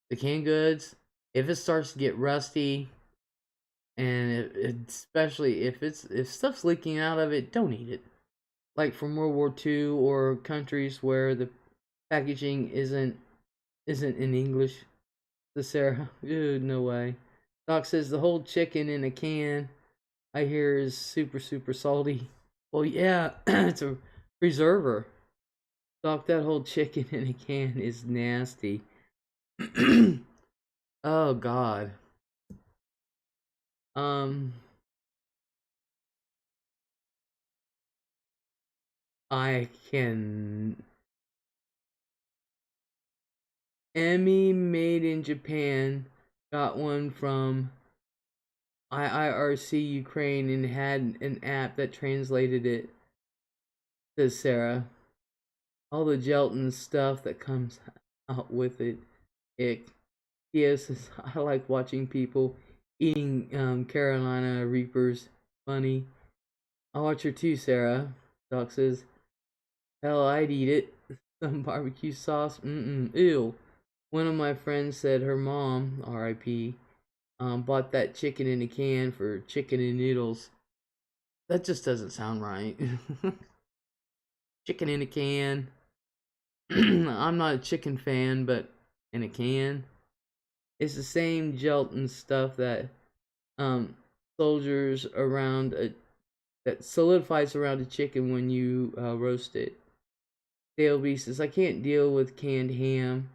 The canned goods, if it starts to get rusty, and especially if stuff's leaking out of it, don't eat it. Like from World War II or countries where the packaging isn't in English. The Sarah, dude, no way. Doc says the whole chicken in a can, I hear, is super salty. Well, yeah, it's a preserver. Doc, that whole chicken in a can is nasty. Oh God. Um. I can. Emmy made in Japan got one from IIRC Ukraine and had an app that translated it, says Sarah. All the gelatin stuff that comes out with it. Yes, I like watching people eating Carolina Reapers. Funny. I watch her too, Sarah. Doc says, hell, I'd eat it. Some barbecue sauce. Ew. One of my friends said her mom, R.I.P., bought that chicken in a can for chicken and noodles. That just doesn't sound right. Chicken in a can. I'm not a chicken fan, but in a can. It's the same gelatin stuff that soldiers around that solidifies around a chicken when you roast it. Dale B says, I can't deal with canned ham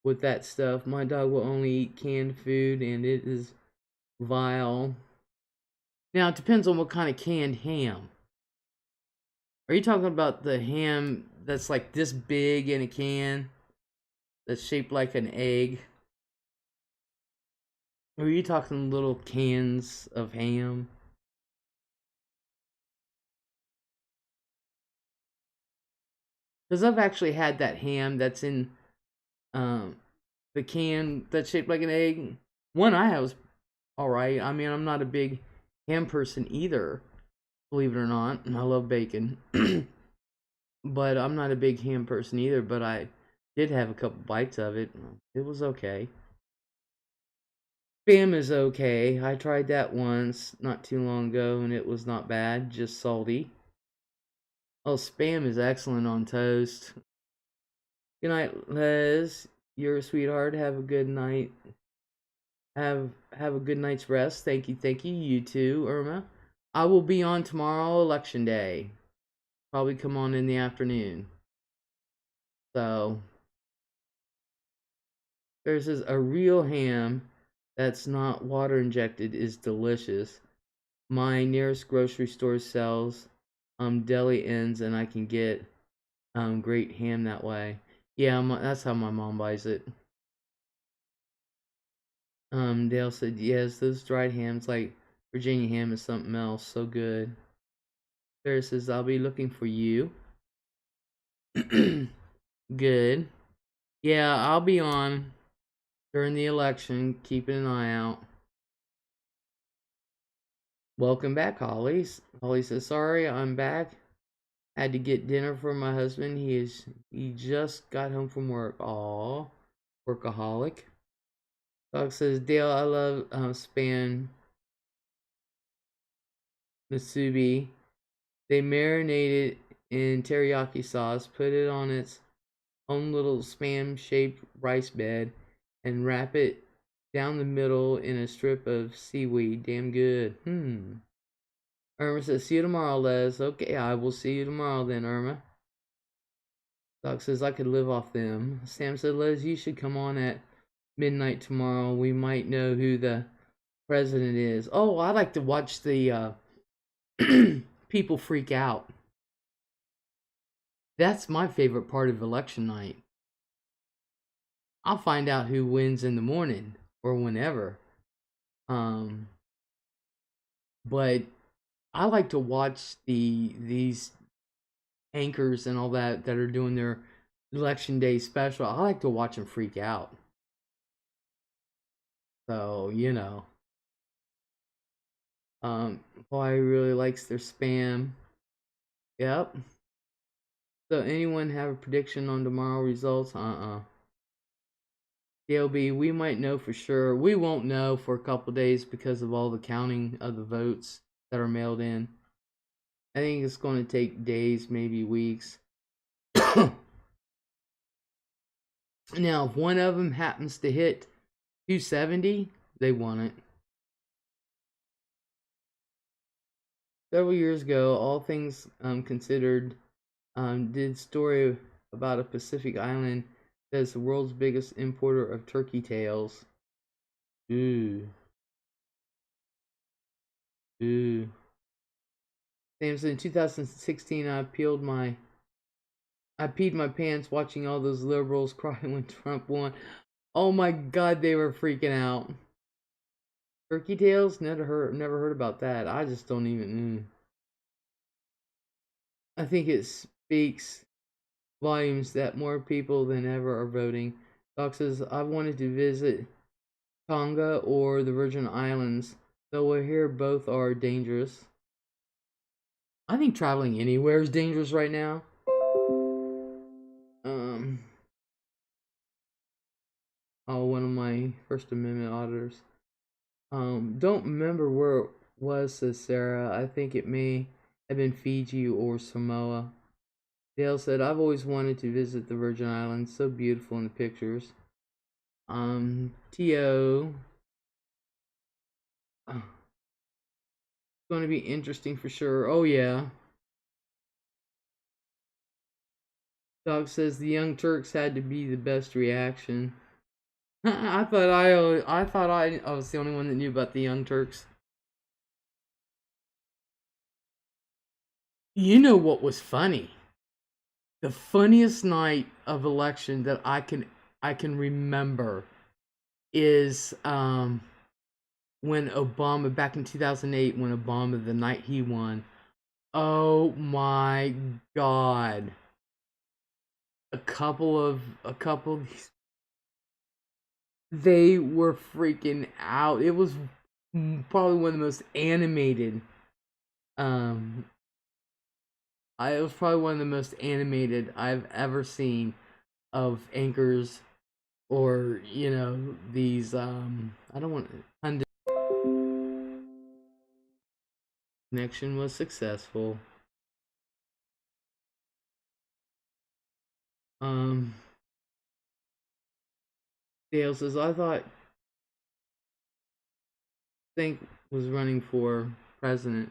with that stuff. My dog will only eat canned food and it is vile. Now, it depends on what kind of canned ham. Are you talking about the ham that's like this big in a can? That's shaped like an egg? Or are you talking little cans of ham? Because I've actually had that ham that's in um, the can that's shaped like an egg. One I had was alright. I mean, I'm not a big ham person either, believe it or not. And I love bacon. But I'm not a big ham person either, but I did have a couple bites of it. It was okay. Spam is okay. I tried that once not too long ago and it was not bad, just salty. Oh, spam is excellent on toast. Good night, Les. You're a sweetheart. Have a good night. Have a good night's rest. Thank you, thank you. You too, Irma. I will be on tomorrow, election day. Probably come on in the afternoon. So there's a real ham that's not water injected is delicious. My nearest grocery store sells deli ends and I can get great ham that way. Yeah, that's how my mom buys it. Dale said, yes, those dried hams like Virginia ham is something else. So good. Sarah says, I'll be looking for you. Good. Yeah, I'll be on during the election, keeping an eye out. Welcome back, Holly. Holly says, sorry, I'm back. Had to get dinner for my husband. He just got home from work. Aw, workaholic. Dog says, Dale, I love Spam Musubi. They marinate it in teriyaki sauce, put it on its own little spam-shaped rice bed, and wrap it down the middle in a strip of seaweed. Damn good. Irma says, see you tomorrow, Les. Okay, I will see you tomorrow then, Irma. Doc says, I could live off them. Sam said, Les, you should come on at midnight tomorrow. We might know who the president is. Oh, I like to watch the people freak out. That's my favorite part of election night. I'll find out who wins in the morning or whenever. But I like to watch these anchors and all that are doing their election day special. I like to watch them freak out. So, Hawaii really likes their spam. Yep. So anyone have a prediction on tomorrow results? DLB, we might know for sure. We won't know for a couple days because of all the counting of the votes that are mailed in. I think it's going to take days, maybe weeks. Now, if one of them happens to hit 270, they won it. Several years ago, All Things Considered did story about a Pacific island that is the world's biggest importer of turkey tails. Ooh. Ooh. Samson, in 2016, I appealed my I peed my pants watching all those liberals cry when Trump won. Oh my god, they were freaking out. Turkey tails? Never heard about that. I just don't even. I think it speaks volumes that more people than ever are voting. Doc says, I wanted to visit Tonga or the Virgin Islands, though I hear both are dangerous. I think traveling anywhere is dangerous right now. One of my First Amendment auditors. Don't remember where it was, says Sarah. I think it may have been Fiji or Samoa. Dale said, I've always wanted to visit the Virgin Islands. So beautiful in the pictures. T.O. Going to be interesting for sure. Oh, yeah. Dog says the Young Turks had to be the best reaction. I thought I was the only one that knew about the Young Turks. You know what was funny? The funniest night of election that I can remember is when Obama, back in 2008, when Obama, the night he won. Oh my god. A couple of these, they were freaking out. It was probably one of the most animated it was probably one of the most animated I've ever seen of anchors, or these I don't want connection was successful. Dale says, I thought Think was running for president.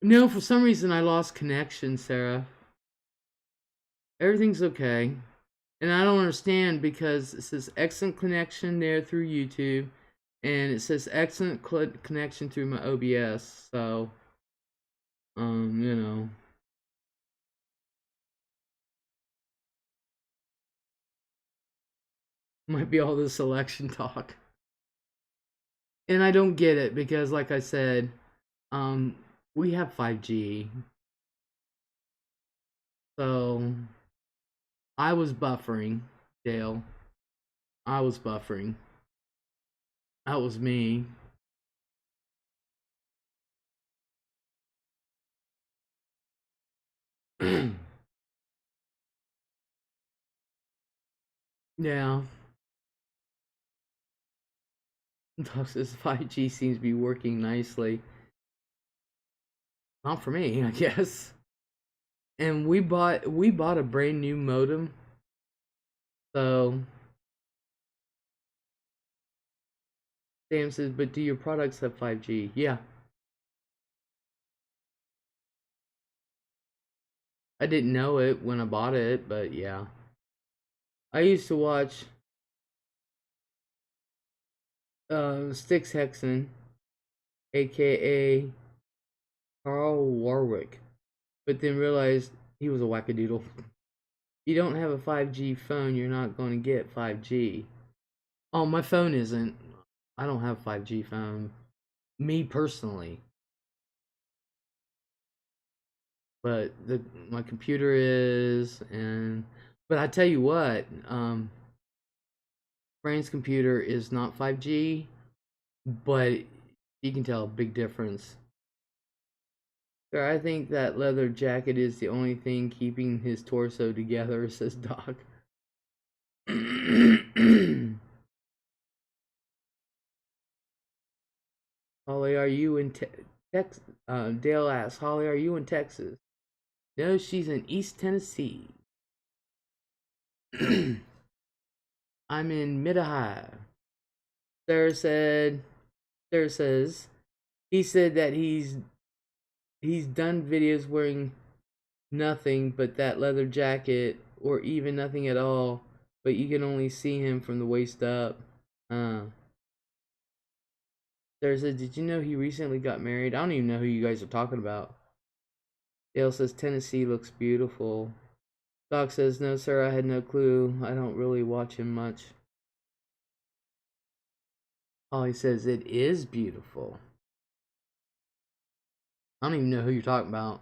No, for some reason I lost connection, Sarah. Everything's okay. And I don't understand because it says excellent connection there through YouTube, and it says excellent connection through my OBS. So, might be all this election talk. And I don't get it because, like I said, we have 5G. So, I was buffering, Dale. I was buffering. That was me. Yeah. This 5G seems to be working nicely. Not for me, I guess. And we bought a brand new modem. So Sam says, but do your products have 5G? Yeah. I didn't know it when I bought it, but yeah. I used to watch Styx Hexen, aka Carl Warwick, but then realized he was a wackadoodle. You don't have a 5G phone, you're not going to get 5G. Oh, my phone isn't. I don't have a 5G phone. Me personally. But my computer is, but I tell you what, Brian's computer is not 5G, but you can tell a big difference. Sir, I think that leather jacket is the only thing keeping his torso together, says Doc. Holly, are you in Texas? Dale asks, Holly, are you in Texas? No, she's in East Tennessee. I'm in Mid-Ohio. Sarah says he said that he's done videos wearing nothing but that leather jacket, or even nothing at all, but you can only see him from the waist up. Uh, Sarah says, did you know he recently got married? I don't even know who you guys are talking about. Dale says, Tennessee looks beautiful. Doc says, no, sir, I had no clue. I don't really watch him much. Holly says, it is beautiful. I don't even know who you're talking about.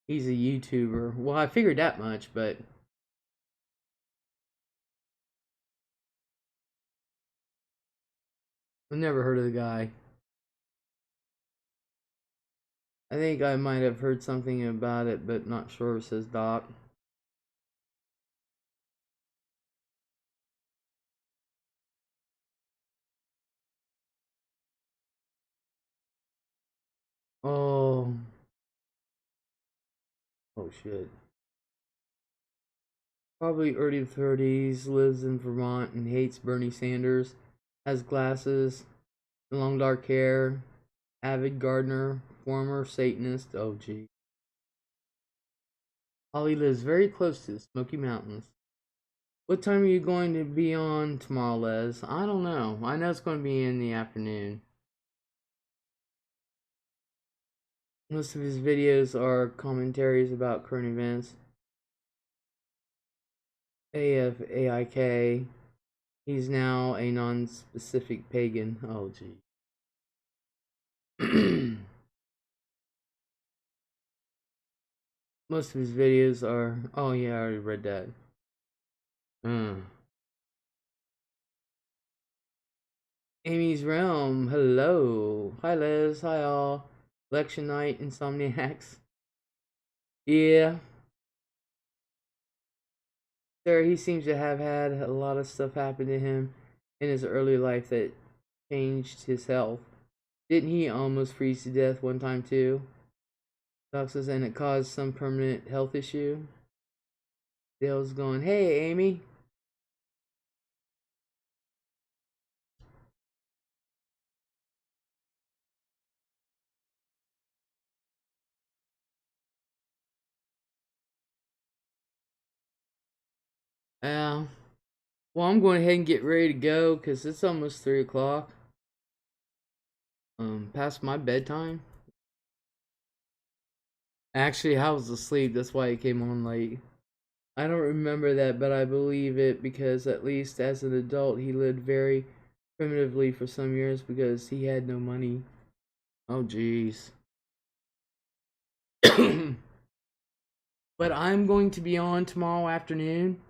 He's a YouTuber. Well, I figured that much, but I've never heard of the guy. I think I might have heard something about it, but not sure, says Doc. Oh. Oh, shit. Probably early 30s, lives in Vermont and hates Bernie Sanders. Has glasses, long dark hair, avid gardener, former Satanist. Oh, gee. Holly lives very close to the Smoky Mountains. What time are you going to be on tomorrow, Les? I don't know. I know it's going to be in the afternoon. Most of his videos are commentaries about current events. AFAIK. He's now a non-specific pagan. Oh, gee. Most of his videos are... Oh, yeah, I already read that. Amy's Realm. Hello. Hi, Les. Hi, all. Election night, insomniacs. Yeah. Sir, he seems to have had a lot of stuff happen to him in his early life that changed his health. Didn't he almost freeze to death one time, too? Doc says, and it caused some permanent health issue. Dale's going, hey, Amy. Well, I'm going ahead and get ready to go because it's almost 3 o'clock. Past my bedtime. Actually, I was asleep. That's why it came on late. I don't remember that, but I believe it because at least as an adult, he lived very primitively for some years because he had no money. Oh, jeez. But I'm going to be on tomorrow afternoon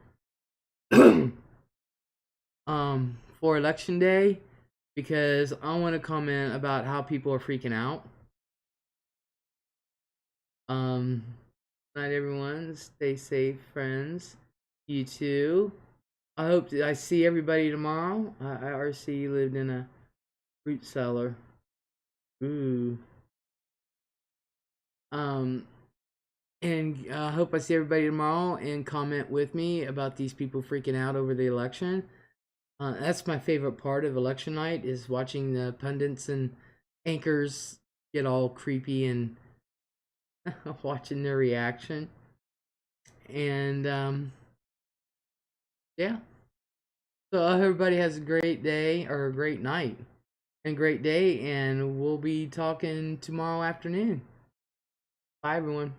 for election day because I want to comment about how people are freaking out. Night everyone. Stay safe, friends. You too. I hope I see everybody tomorrow. RC lived in a fruit cellar. Ooh. And I hope I see everybody tomorrow and comment with me about these people freaking out over the election. That's my favorite part of election night is watching the pundits and anchors get all creepy and watching their reaction. And yeah. So I hope everybody has a great day or a great night and great day, and we'll be talking tomorrow afternoon. Bye, everyone.